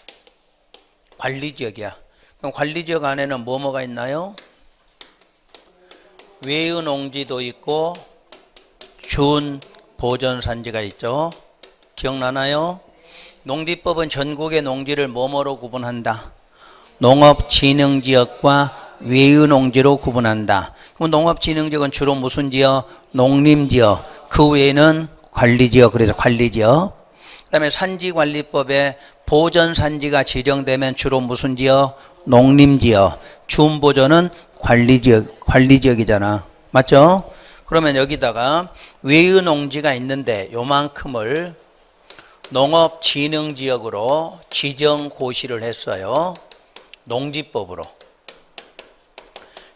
[SPEAKER 1] 관리지역이야. 그럼 관리지역 안에는 뭐가 있나요? 외유농지도 있고 준보전산지가 있죠. 기억나나요? 농지법은 전국의 농지를 뭐뭐로 구분한다? 농업진흥지역과 외유농지로 구분한다. 그럼 농업진흥지역은 주로 무슨 지역? 농림지역. 그 외에는 관리지역, 그래서 관리지역. 그 다음에 산지관리법에 보전산지가 지정되면 주로 무슨 지역? 농림지역. 준보전은 관리지역이잖아. 맞죠? 그러면 여기다가 외유농지가 있는데 요만큼을 농업진흥지역으로 지정고시를 했어요. 농지법으로.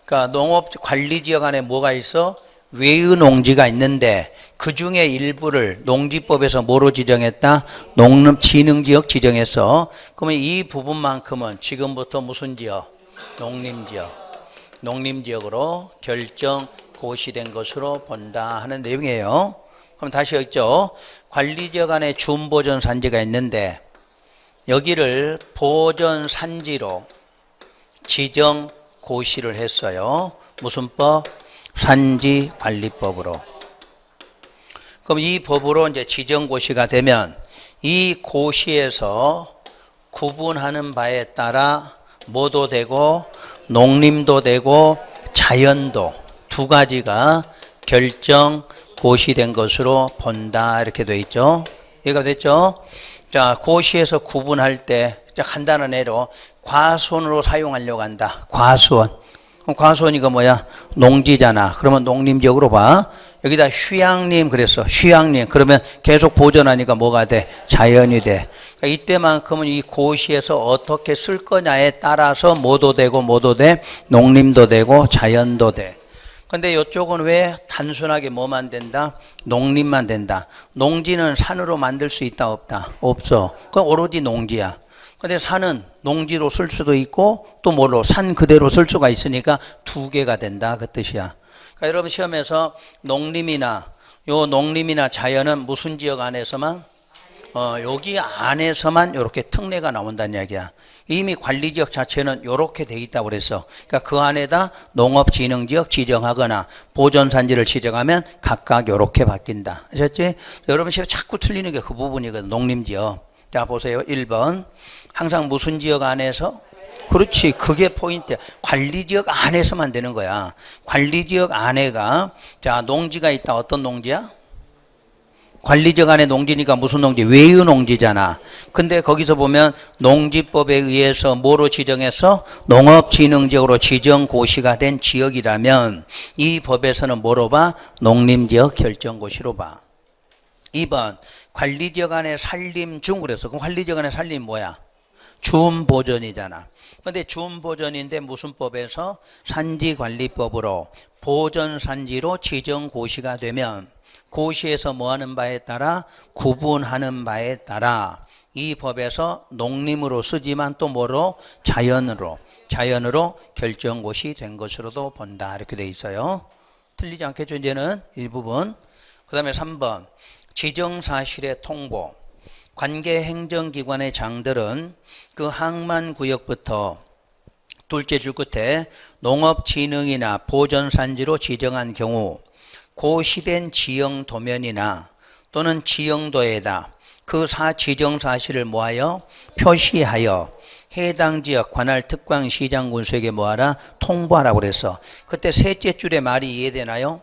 [SPEAKER 1] 그러니까 농업관리지역 안에 뭐가 있어? 외유농지가 있는데 그 중에 일부를 농지법에서 뭐로 지정했다? 농업진흥지역 지정했어. 그러면 이 부분만큼은 지금부터 무슨 지역? 농림지역. 농림지역으로 결정고시된 것으로 본다 하는 내용이에요. 그럼 다시 읽죠. 관리지역 안에 준보전산지가 있는데 여기를 보전산지로 지정고시를 했어요. 무슨 법? 산지관리법으로. 그럼 이 법으로 이제 지정고시가 되면 이 고시에서 구분하는 바에 따라 뭐도 되고 농림도 되고 자연도 두 가지가 결정고시된 것으로 본다 이렇게 돼 있죠. 이해가 됐죠? 자, 고시에서 구분할 때 간단한 예로 과수원으로 사용하려고 한다. 과수원. 그럼 과수원이가 뭐야? 농지잖아. 그러면 농림지역으로 봐. 여기다 휴양림 그랬어. 휴양림. 그러면 계속 보존하니까 뭐가 돼? 자연이 돼. 그러니까 이때만큼은 이 고시에서 어떻게 쓸 거냐에 따라서 뭐도 되고 뭐도 돼? 농림도 되고 자연도 돼. 근데 이쪽은 왜 단순하게 뭐만 된다? 농림만 된다. 농지는 산으로 만들 수 있다 없다? 없어. 그건 오로지 농지야. 근데 산은 농지로 쓸 수도 있고 또 뭐로 산 그대로 쓸 수가 있으니까 두 개가 된다 그 뜻이야. 그러니까 여러분 시험에서 농림이나 자연은 무슨 지역 안에서만 여기 안에서만 이렇게 특례가 나온다는 이야기야. 이미 관리지역 자체는 이렇게 돼 있다고 그랬어. 그러니까 그 안에다 농업진흥지역 지정하거나 보존산지를 지정하면 각각 이렇게 바뀐다. 아셨지? 여러분 시험 자꾸 틀리는 게 그 부분이거든. 농림지역. 자 보세요. 1번. 항상 무슨 지역 안에서? 그렇지. 그게 포인트야. 관리지역 안에서만 되는 거야. 관리지역 안에가 자 농지가 있다. 어떤 농지야? 관리지역 안에 농지니까 무슨 농지? 외유농지잖아. 근데 거기서 보면 농지법에 의해서 뭐로 지정해서 농업진흥지역으로 지정고시가 된 지역이라면 이 법에서는 뭐로 봐? 농림지역 결정고시로 봐. 2번 관리지역 안에 산림 중 그래서 그럼 관리지역 안에 산림 뭐야? 준보전이잖아. 근데 준보전인데 무슨 법에서? 산지관리법으로 보전산지로 지정고시가 되면 고시에서 뭐하는 바에 따라 구분하는 바에 따라 이 법에서 농림으로 쓰지만 또 뭐로? 자연으로 결정고시 된 것으로도 본다 이렇게 돼 있어요. 틀리지 않겠죠 이제는 이 부분. 그 다음에 3번 지정사실의 통보. 관계 행정기관의 장들은 그 항만구역부터 둘째 줄 끝에 농업진흥이나 보전산지로 지정한 경우 고시된 지형도면이나 또는 지형도에다 그 지정사실을 모하여 표시하여 해당 지역 관할 특광시장군수에게 뭐하라? 통보하라고 그랬어. 그때 셋째 줄의 말이 이해되나요?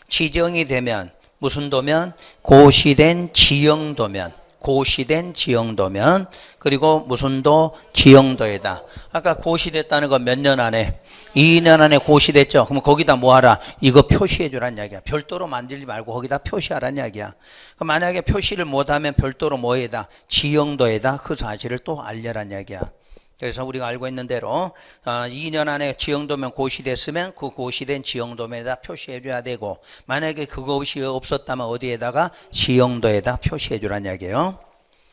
[SPEAKER 1] 지정이 되면 무슨 도면? 고시된 지형도면. 그리고 무슨 도? 지형도에다. 아까 고시됐다는 건 몇 년 안에? 2년 안에 고시됐죠. 그럼 거기다 뭐하라? 이거 표시해 주란 이야기야. 별도로 만들지 말고 거기다 표시하란 이야기야. 그럼 만약에 표시를 못하면 별도로 뭐에다? 지형도에다 그 사실을 또 알려란 이야기야. 그래서 우리가 알고 있는 대로 2년 안에 지형도면 고시됐으면 그 고시된 지형도면에다 표시해 줘야 되고 만약에 그것이 없었다면 어디에다가? 지형도에다 표시해 주란 이야기예요.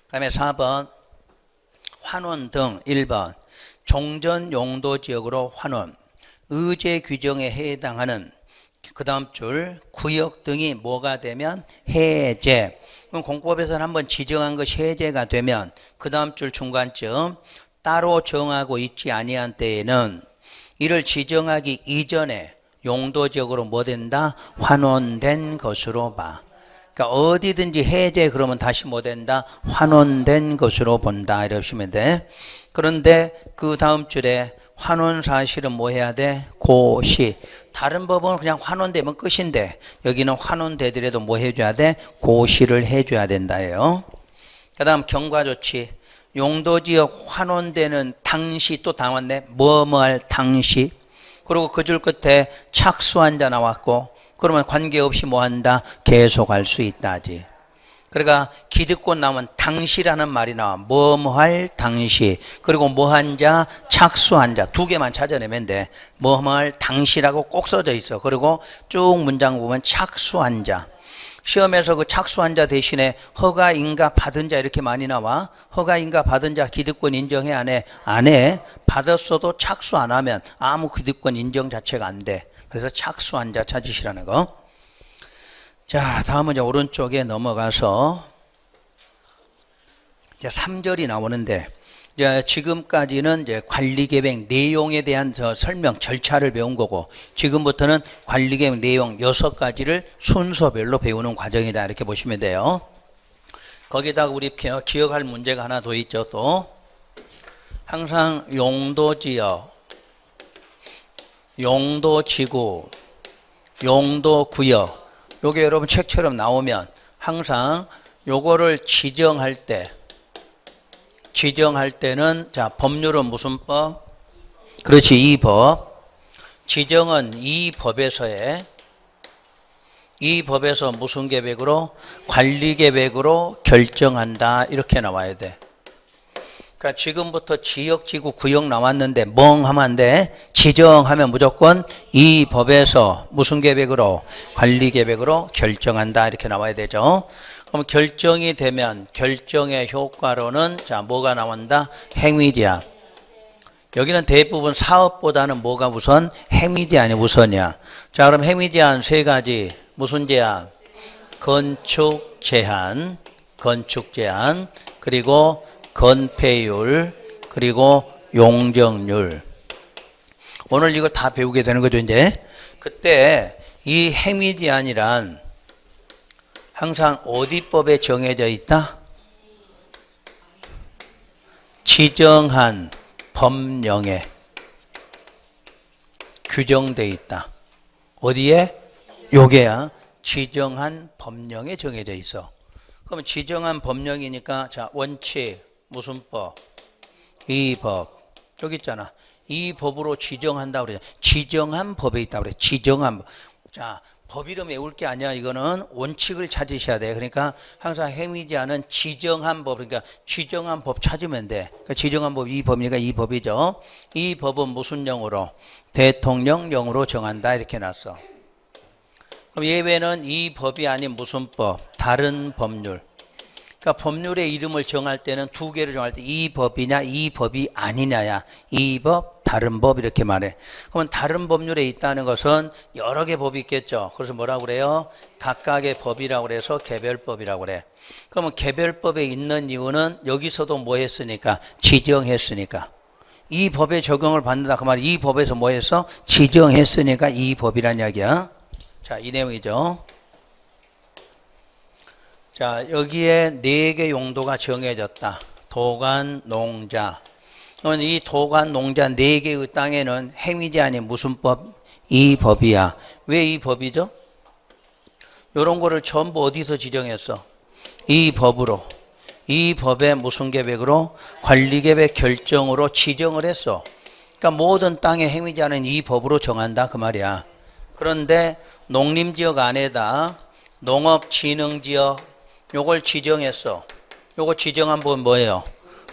[SPEAKER 1] 그 다음에 4번 환원 등 1번 종전 용도 지역으로 환원 의제 규정에 해당하는 그 다음 줄 구역 등이 뭐가 되면 해제. 그럼 공법에서는 한번 지정한 것이 해제가 되면 그 다음 줄 중간쯤 따로 정하고 있지 아니한 때에는 이를 지정하기 이전에 용도적으로 뭐 된다? 환원된 것으로 봐. 그러니까 어디든지 해제 그러면 다시 뭐 된다? 환원된 것으로 본다 이러시면 돼. 그런데 그 다음 줄에 환원 사실은 뭐 해야 돼? 고시. 다른 법은 그냥 환원되면 끝인데 여기는 환원되더라도 뭐 해줘야 돼? 고시를 해줘야 된다예요. 그 다음 경과조치. 용도지역 환원되는 당시 또 나왔네. 뭐뭐할 당시. 그리고 그 줄 끝에 착수한자 나왔고 그러면 관계없이 뭐 한다? 계속할 수 있다지. 그러니까 기득권 나오면 당시라는 말이 나와. 뭐뭐할 당시. 그리고 뭐한 자, 착수한 자. 두 개만 찾아내면 돼. 뭐뭐할 당시라고 꼭 써져 있어. 그리고 쭉 문장 보면 착수한 자. 시험에서 그 착수한 자 대신에 허가, 인가, 받은 자 이렇게 많이 나와. 허가, 인가, 받은 자 기득권 인정해 안 해? 안 해. 받았어도 착수 안 하면 아무 기득권 인정 자체가 안 돼. 그래서 착수한 자 찾으시라는 거. 자, 다음은 이제 오른쪽에 넘어가서 이제 3절이 나오는데 이제 지금까지는 이제 관리계획 내용에 대한 설명 절차를 배운 거고 지금부터는 관리계획 내용 6가지를 순서별로 배우는 과정이다 이렇게 보시면 돼요. 거기다가 우리 기억할 문제가 하나 더 있죠. 또 항상 용도지역, 용도지구, 용도구역 요게 여러분 책처럼 나오면 항상 요거를 지정할 때는 자, 법률은 무슨 법? 그렇지, 이 법. 지정은 이 법에서 무슨 계획으로? 관리 계획으로 결정한다. 이렇게 나와야 돼. 그러니까 지금부터 지역, 지구, 구역 나왔는데 멍 하면 안 돼. 지정하면 무조건 이 법에서 무슨 계획으로? 관리 계획으로 결정한다. 이렇게 나와야 되죠. 그럼 결정이 되면 결정의 효과로는 자, 뭐가 나온다? 행위제한. 여기는 대부분 사업보다는 뭐가 우선? 행위제한이 우선이야. 자, 그럼 행위제한 3가지. 무슨 제한? 건축 제한, 그리고 건폐율, 그리고 용적률. 오늘 이거 다 배우게 되는 거죠, 이제. 그때 이 행위제한이란 항상 어디 법에 정해져 있다? 지정한 법령에 규정돼 있다. 어디에? 요게야. 지정한 법령에 정해져 있어. 그러면 지정한 법령이니까 자, 원칙 무슨 법? 이 법. 여기 있잖아. 이 법으로 지정한다고 그래. 지정한 법에 있다고 그래. 지정한 법. 자, 법 이름 외울 게 아니야. 이거는 원칙을 찾으셔야 돼. 그러니까 항상 행위제한은 지정한 법, 그러니까 지정한 법 찾으면 돼. 그러니까 지정한 법, 이 법이니까 이 법이죠. 이 법은 무슨 영으로? 대통령령으로 정한다. 이렇게 놨어. 그럼 예외는 이 법이 아닌 무슨 법? 다른 법률. 그러니까 법률의 이름을 정할 때는 2개를 정할 때 이 법이냐 이 법이 아니냐야. 이 법, 다른 법 이렇게 말해. 그러면 다른 법률에 있다는 것은 여러 개 법이 있겠죠. 그래서 뭐라고 그래요? 각각의 법이라고 그래서 개별법이라고 그래. 그러면 개별법에 있는 이유는 여기서도 뭐 했으니까? 지정했으니까. 이 법에 적용을 받는다 그 말이 이 법에서 뭐 했어? 지정했으니까 이 법이란 이야기야. 자, 이 내용이죠. 자, 여기에 4개 용도가 정해졌다. 도관, 농자. 그러면 이 도관, 농자 4개의 땅에는 행위제한이 무슨 법? 이 법이야. 왜 이 법이죠? 이런 거를 전부 어디서 지정했어? 이 법으로. 이 법의 무슨 계획으로? 관리계획 결정으로 지정을 했어. 그러니까 모든 땅의 행위제한은 이 법으로 정한다 그 말이야. 그런데 농림지역 안에다 농업진흥지역 요걸 지정했어. 요거 지정한 법은 뭐예요?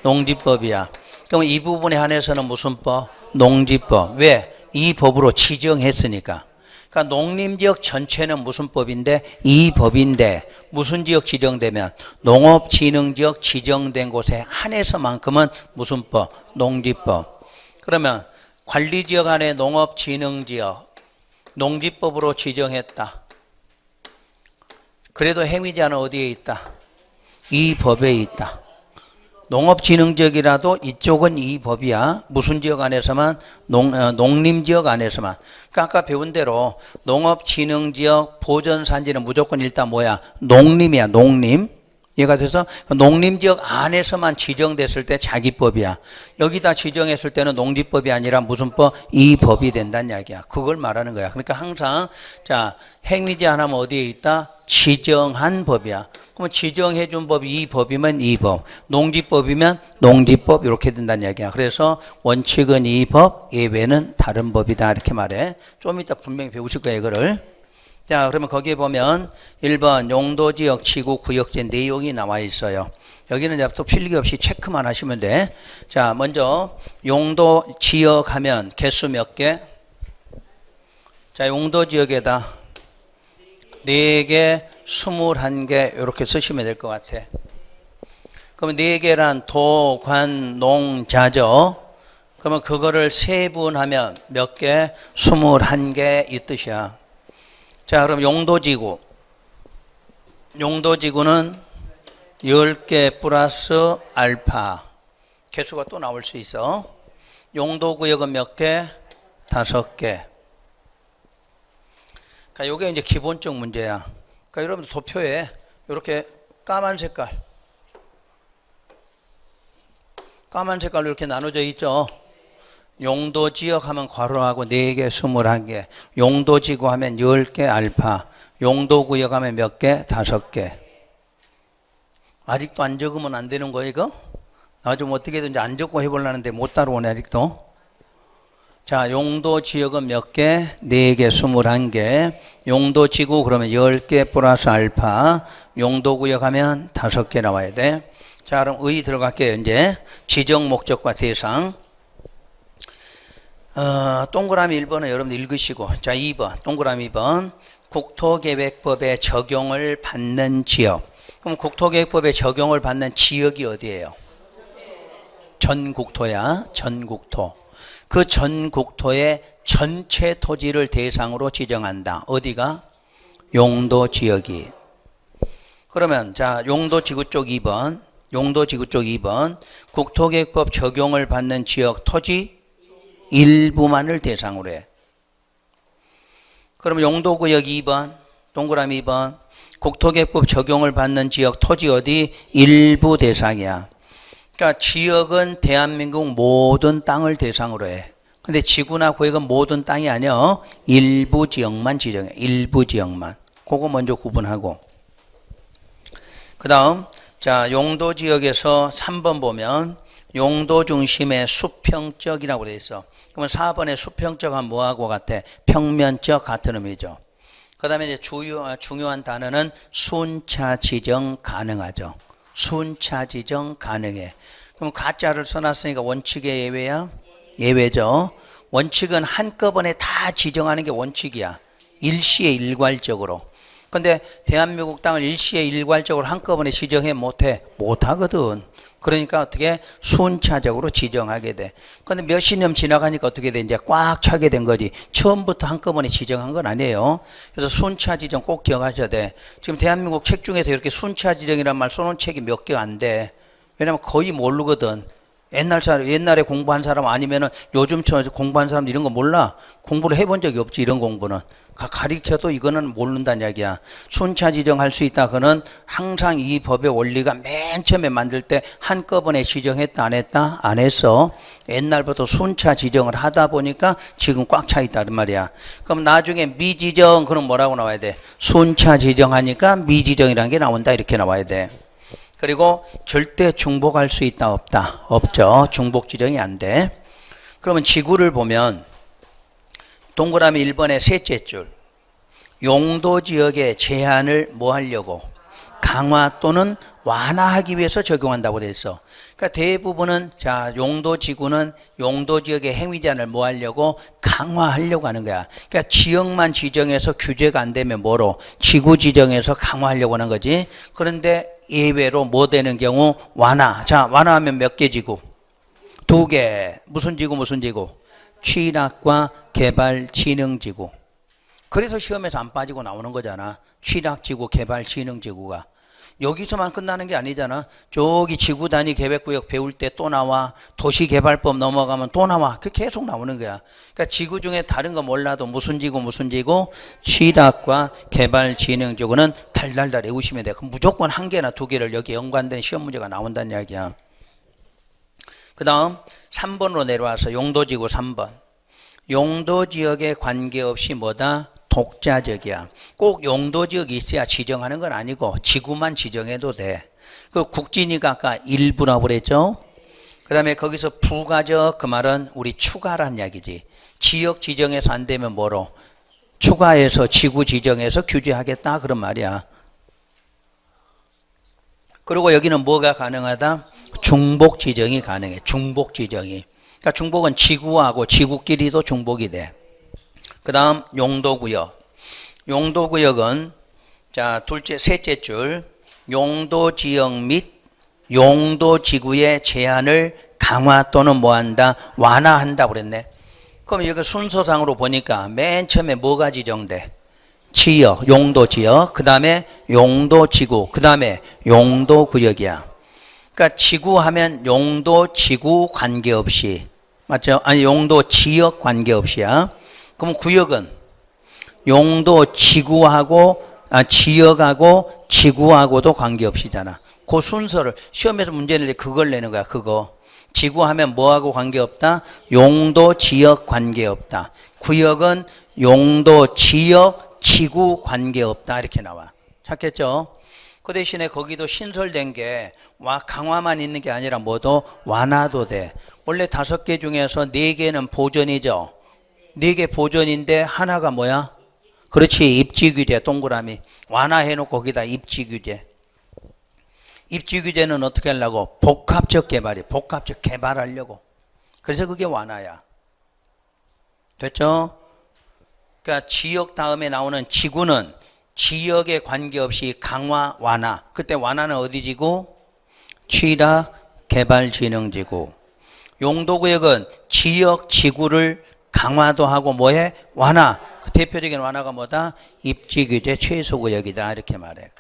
[SPEAKER 1] 농지법이야. 그럼 이 부분에 한해서는 무슨 법? 농지법. 왜? 이 법으로 지정했으니까. 그러니까 농림지역 전체는 무슨 법인데? 이 법인데 무슨 지역 지정되면? 농업진흥지역 지정된 곳에 한해서만큼은 무슨 법? 농지법. 그러면 관리지역 안에 농업진흥지역 농지법으로 지정했다. 그래도 행위제한은 어디에 있다? 이 법에 있다. 농업진흥지역이라도 이쪽은 이 법이야. 무슨 지역 안에서만? 농림지역 안에서만. 그러니까 아까 배운 대로 농업진흥지역 보전산지는 무조건 일단 뭐야? 농림이야. 농림. 얘가 돼서 농림지역 안에서만 지정됐을 때 자기 법이야. 여기다 지정했을 때는 농지법이 아니라 무슨 법? 이 법이 된다는 이야기야. 그걸 말하는 거야. 그러니까 항상 자 행위제 하나면 어디에 있다? 지정한 법이야. 그럼 지정해 준 법이 이 법이면 이 법, 농지법이면 농지법 이렇게 된다는 이야기야. 그래서 원칙은 이 법, 예외는 다른 법이다 이렇게 말해. 좀 이따 분명히 배우실 거야 이거를. 자, 그러면 거기에 보면 1번 용도지역 지구 구역제 내용이 나와 있어요. 여기는 이제 또 필기 없이 체크만 하시면 돼. 자, 먼저 용도지역 하면 개수 몇 개? 자, 용도지역에다 4개, 21개 이렇게 쓰시면 될 것 같아. 그러면 4개란 도, 관, 농, 자죠. 그러면 그거를 세분하면 몇 개? 21개 이 뜻이야. 자, 그럼 용도지구. 용도지구는 10개 플러스 알파. 개수가 또 나올 수 있어. 용도구역은 몇 개? 5개. 그러니까 이게 이제 기본적 문제야. 그러니까 여러분들 도표에 이렇게 까만 색깔로 이렇게 나눠져 있죠. 용도지역 하면 괄호하고 4개, 21개. 용도지구 하면 10개 알파. 용도구역 하면 몇 개? 5개. 아직도 안 적으면 안 되는 거 이거? 나 좀 어떻게든지 안 적고 해보려는데 못 따라오네 아직도. 자, 용도지역은 몇 개? 4개, 21개. 용도지구 그러면 10개 플러스 알파. 용도구역 하면 5개 나와야 돼. 자, 그럼 의 들어갈게요. 이제 지정 목적과 대상. 동그라미 1번은 여러분들 읽으시고, 자 2번 동그라미 2번 국토계획법에 적용을 받는 지역. 그럼 국토계획법에 적용을 받는 지역이 어디예요? 전국토야. 전국토. 그 전국토의 전체 토지를 대상으로 지정한다. 어디가? 용도지역이. 그러면 자 용도지구 쪽 2번 용도지구 쪽 2번 국토계획법 적용을 받는 지역 토지 일부만을 대상으로 해. 그럼 용도구역 2번 동그라미 2번 국토계획법 적용을 받는 지역 토지 어디? 일부 대상이야. 그러니까 지역은 대한민국 모든 땅을 대상으로 해. 근데 지구나 구역은 모든 땅이 아니야. 일부 지역만 지정해. 일부 지역만. 그거 먼저 구분하고. 그 다음 자 용도지역에서 3번 보면 용도 중심의 수평적이라고 되어 있어. 그러면 4번의 수평적은 뭐하고 같아? 평면적 같은 의미죠. 그 다음에 이제 중요한 단어는 순차 지정 가능하죠. 순차 지정 가능해. 그럼 가짜를 써놨으니까 원칙의 예외야? 예외죠. 원칙은 한꺼번에 다 지정하는 게 원칙이야. 일시에 일괄적으로. 근데 대한민국 땅을 일시에 일괄적으로 한꺼번에 지정해 못해? 못하거든. 그러니까 어떻게 순차적으로 지정하게 돼. 근데 몇십 년 지나가니까 어떻게 돼? 이제 꽉 차게 된 거지. 처음부터 한꺼번에 지정한 건 아니에요. 그래서 순차 지정 꼭 기억하셔야 돼. 지금 대한민국 책 중에서 이렇게 순차 지정이란 말 써놓은 책이 몇 개 안 돼. 왜냐면 거의 모르거든. 옛날에 공부한 사람 아니면은 요즘처럼 공부한 사람 이런 거 몰라. 공부를 해본 적이 없지, 이런 공부는. 가르쳐도 이거는 모른다는 이야기야. 순차 지정할 수 있다. 그는 항상 이 법의 원리가 맨 처음에 만들 때 한꺼번에 지정했다, 안 했다? 안 했어. 옛날부터 순차 지정을 하다 보니까 지금 꽉 차 있다는 말이야. 그럼 나중에 미지정, 그럼 뭐라고 나와야 돼? 순차 지정하니까 미지정이라는 게 나온다. 이렇게 나와야 돼. 그리고 절대 중복할 수 있다, 없다? 없죠. 중복 지정이 안 돼. 그러면 지구를 보면 동그라미 1번의 셋째 줄. 용도지역의 제한을 뭐 하려고? 강화 또는 완화하기 위해서 적용한다고 돼 있어. 그러니까 대부분은 자 용도지구는 용도지역의 행위 제한을 뭐 하려고? 강화하려고 하는 거야. 그러니까 지역만 지정해서 규제가 안 되면 뭐로? 지구 지정해서 강화하려고 하는 거지. 그런데 예외로 뭐 되는 경우? 완화. 자 완화하면 몇 개 지구? 2개. 무슨 지구 무슨 지구? 취락과 개발진흥지구. 그래서 시험에서 안 빠지고 나오는 거잖아. 취락지구, 개발진흥지구가. 여기서만 끝나는 게 아니잖아. 저기 지구단위 계획구역 배울 때 또 나와. 도시개발법 넘어가면 또 나와. 그 계속 나오는 거야. 그러니까 지구 중에 다른 거 몰라도 무슨 지구 취락과 개발진흥지구는 달달달 외우시면 돼. 그럼 무조건 한 개나 두 개를 여기 연관된 시험 문제가 나온다는 이야기야. 그 다음 3번으로 내려와서 용도지구 3번. 용도지역에 관계없이 뭐다? 독자적이야. 꼭 용도지역이 있어야 지정하는 건 아니고 지구만 지정해도 돼. 그 국진이가 아까 일부라고 그랬죠. 그 다음에 거기서 부가적 그 말은 우리 추가란 이야기지. 지역 지정해서 안 되면 뭐로? 추가해서 지구 지정해서 규제하겠다 그런 말이야. 그리고 여기는 뭐가 가능하다? 중복 지정이 가능해. 중복 지정이. 그러니까 중복은 지구하고 지구끼리도 중복이 돼. 그 다음 용도구역. 용도구역은 자 셋째 줄 용도지역 및 용도지구의 제한을 강화 또는 뭐한다? 완화한다고 그랬네. 그럼 여기 순서상으로 보니까 맨 처음에 뭐가 지정돼? 지역, 용도지역, 그 다음에 용도지구, 그 다음에 용도구역이야. 그러니까 지구하면 용도지구 관계없이 맞죠? 아니 용도지역 관계없이야. 그럼 구역은 용도지구하고 지역하고 지구하고도 관계없이잖아. 그 순서를 시험에서 문제 낼 때 그걸 내는 거야. 그거. 지구하면 뭐하고 관계없다? 용도지역 관계없다. 구역은 용도지역 지구 관계없다. 이렇게 나와. 찾겠죠? 그 대신에 거기도 신설된 게 강화만 있는 게 아니라 뭐도 완화도 돼. 원래 5개 중에서 4개는 보존이죠. 4개 보존인데 하나가 뭐야? 그렇지. 입지규제 동그라미. 완화해놓고 거기다 입지규제. 입지규제는 어떻게 하려고? 복합적 개발이. 복합적 개발하려고. 그래서 그게 완화야. 됐죠? 그러니까 지역 다음에 나오는 지구는 지역에 관계없이 강화, 완화. 그때 완화는 어디 지구? 취락, 개발진흥지구. 용도구역은 지역, 지구를 강화도 하고 뭐해? 완화. 그 대표적인 완화가 뭐다? 입지규제 최소구역이다. 이렇게 말해.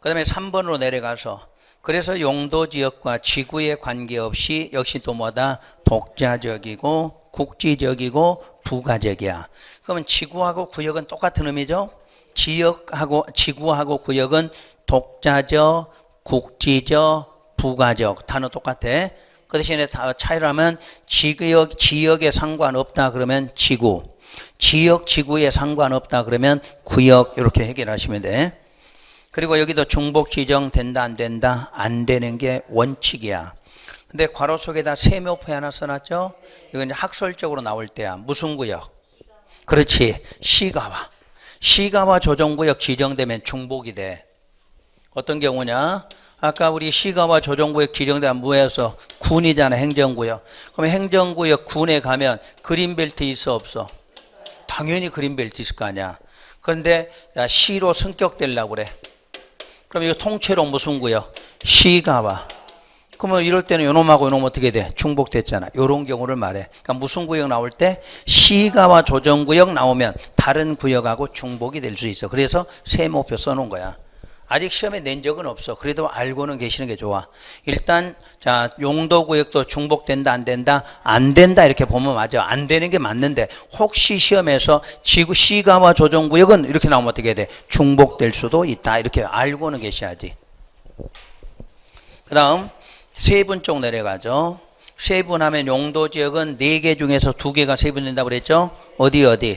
[SPEAKER 1] 그 다음에 3번으로 내려가서 그래서 용도지역과 지구에 관계없이 역시 또 뭐다? 독자적이고 국지적이고 부가적이야. 그러면 지구하고 구역은 똑같은 의미죠? 지역하고 지구하고 구역은 독자적, 국지적, 부가적 단어 똑같아. 그 대신에 차이를 하면 지역에 상관없다 그러면 지구, 지역 지구에 상관없다 그러면 구역 이렇게 해결하시면 돼. 그리고 여기도 중복 지정 된다 안 된다? 안 되는 게 원칙이야. 근데 괄호 속에다 세모표 하나 써놨죠? 이건 이제 학설적으로 나올 때야. 무슨 구역? 그렇지. 시가와. 시가와 조정구역 지정되면 중복이 돼. 어떤 경우냐? 아까 우리 시가와 조정구역 지정되면 뭐해서? 군이잖아. 행정구역. 그럼 행정구역 군에 가면 그린벨트 있어 없어? 당연히 그린벨트 있을 거 아니야. 그런데 시로 승격되려고 그래. 그럼 이거 통째로 무슨 구역? 시가와. 그러면 이럴 때는 요놈하고 요놈 어떻게 돼? 중복됐잖아. 요런 경우를 말해. 그러니까 무슨 구역 나올 때? 시가와 조정구역 나오면 다른 구역하고 중복이 될 수 있어. 그래서 세모표 써놓은 거야. 아직 시험에 낸 적은 없어. 그래도 알고는 계시는 게 좋아. 일단 자 용도구역도 중복된다 안 된다? 안 된다 이렇게 보면 맞아. 안 되는 게 맞는데 혹시 시험에서 지구 시가와 조정구역은 이렇게 나오면 어떻게 돼? 중복될 수도 있다. 이렇게 알고는 계셔야지. 그 다음 세분 쪽 내려가죠. 세분하면 용도지역은 4개 중에서 2개가 세분된다고 그랬죠? 어디?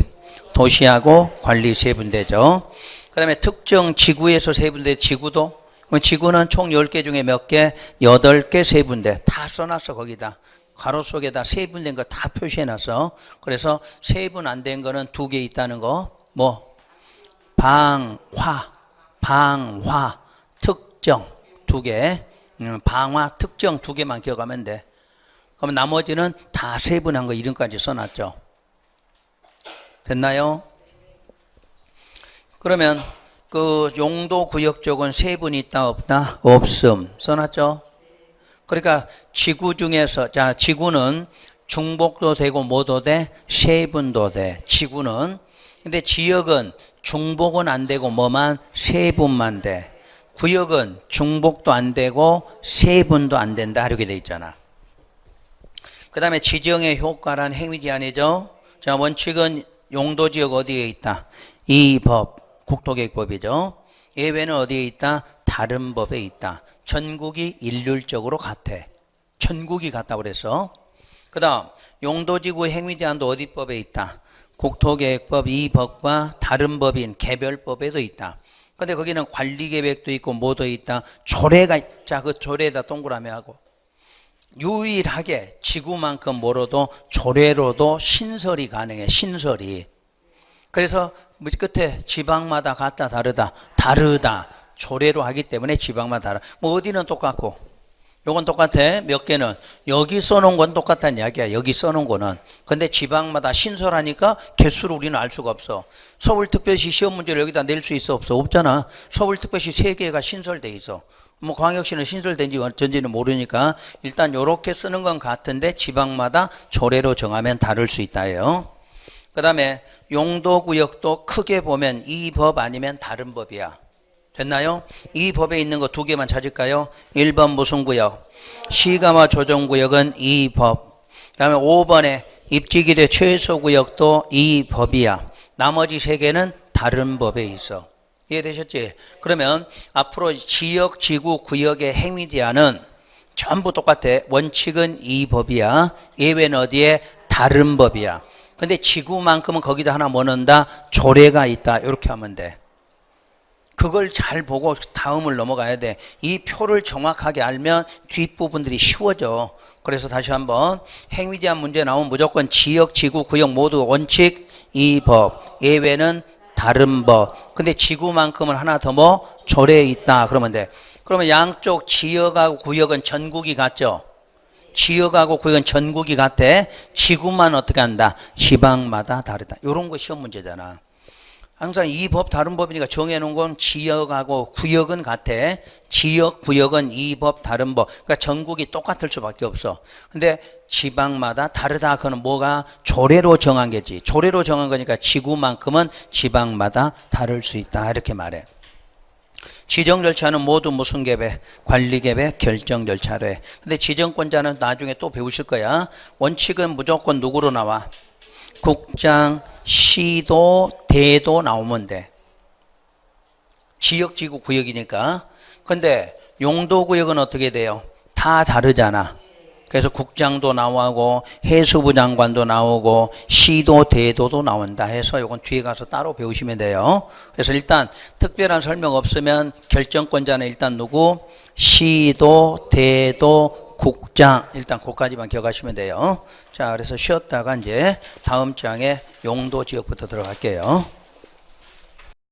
[SPEAKER 1] 도시하고 관리 세분되죠. 그 다음에 특정 지구에서 세분돼. 지구도? 지구는 총 10개 중에 몇 개? 8개 세분돼. 다 써놨어 거기다. 가로 속에다 세분된 거 다 표시해놨어. 그래서 세분 안 된 거는 2개 있다는 거. 뭐? 방화, 특정 2개. 방화, 특정 2개만 기억하면 돼. 그럼 나머지는 다 세분한 거 이름까지 써놨죠. 됐나요? 그러면 그 용도구역 쪽은 세분 있다 없다? 없음. 써놨죠? 그러니까 지구 중에서 자 지구는 중복도 되고 뭐도 돼? 세분도 돼. 지구는. 근데 지역은 중복은 안 되고 뭐만 세분만 돼. 구역은 중복도 안 되고 세분도 안 된다 이렇게 돼 있잖아. 그 다음에 지정의 효과란 행위 제한이죠. 자, 원칙은 용도지역 어디에 있다? 이 법, 국토계획법이죠. 예외는 어디에 있다? 다른 법에 있다. 전국이 일률적으로 같아. 전국이 같다고 그랬어. 그 다음 용도지구 행위 제한도 어디 법에 있다? 국토계획법 이 법과 다른 법인 개별법에도 있다. 근데 거기는 관리계획도 있고 뭐도 있다. 조례가, 자, 그 조례에다 동그라미 하고. 유일하게 지구만큼 멀어도 조례로도 신설이 가능해. 신설이. 그래서 끝에 지방마다 같다 다르다. 다르다. 조례로 하기 때문에 지방마다 다르다. 뭐 어디는 똑같고 요건 똑같아. 몇 개는 여기 써놓은 건 똑같다는 이야기야. 여기 써놓은 거는. 근데 지방마다 신설하니까 개수를 우리는 알 수가 없어. 서울특별시 시험 문제를 여기다 낼 수 있어 없어? 없잖아. 서울특별시 3개가 신설돼 있어. 뭐 광역시는 신설된지 전지는 모르니까 일단 요렇게 쓰는 건 같은데 지방마다 조례로 정하면 다를 수 있다예요. 그 다음에 용도구역도 크게 보면 이 법 아니면 다른 법이야. 됐나요? 이 법에 있는 거 2개만 찾을까요? 1번 무슨 구역? 시가와 조정구역은 이 법. 그 다음에 5번에 입지기대 최소구역도 이 법이야. 나머지 3개는 다른 법에 있어. 이해되셨지? 그러면 앞으로 지역, 지구, 구역의 행위 제한은 전부 똑같아. 원칙은 이 법이야. 예외는 어디에? 다른 법이야. 근데 지구만큼은 거기다 하나 뭐 넣는다? 조례가 있다. 이렇게 하면 돼. 그걸 잘 보고 다음을 넘어가야 돼. 이 표를 정확하게 알면 뒷부분들이 쉬워져. 그래서 다시 한번 행위 제한 문제 나오면 무조건 지역, 지구, 구역 모두 원칙 이 법. 예외는 다른 법. 근데 지구만큼은 하나 더 뭐? 조례에 있다. 그러면 돼. 그러면 양쪽 지역하고 구역은 전국이 같죠? 지역하고 구역은 전국이 같아. 지구만 어떻게 한다? 지방마다 다르다. 이런 거 시험 문제잖아. 항상 이 법 다른 법이니까 정해놓은 건 지역하고 구역은 같아. 지역, 구역은 이 법 다른 법. 그러니까 전국이 똑같을 수밖에 없어. 근데 지방마다 다르다. 그거는 뭐가? 조례로 정한 게지. 조례로 정한 거니까 지구만큼은 지방마다 다를 수 있다. 이렇게 말해. 지정 절차는 모두 무슨 계획? 관리계획, 결정 절차로 해. 근데 지정권자는 나중에 또 배우실 거야. 원칙은 무조건 누구로 나와? 국장, 시도, 대도 나오면 돼. 지역, 지구, 구역이니까. 근데 용도구역은 어떻게 돼요? 다 다르잖아. 그래서 국장도 나오고 해수부 장관도 나오고 시도, 대도도 나온다 해서 이건 뒤에 가서 따로 배우시면 돼요. 그래서 일단 특별한 설명 없으면 결정권자는 일단 누구? 시도, 대도, 국장. 일단 그까지만 기억하시면 돼요. 자, 그래서 쉬었다가 이제 다음 장에 용도 지역부터 들어갈게요.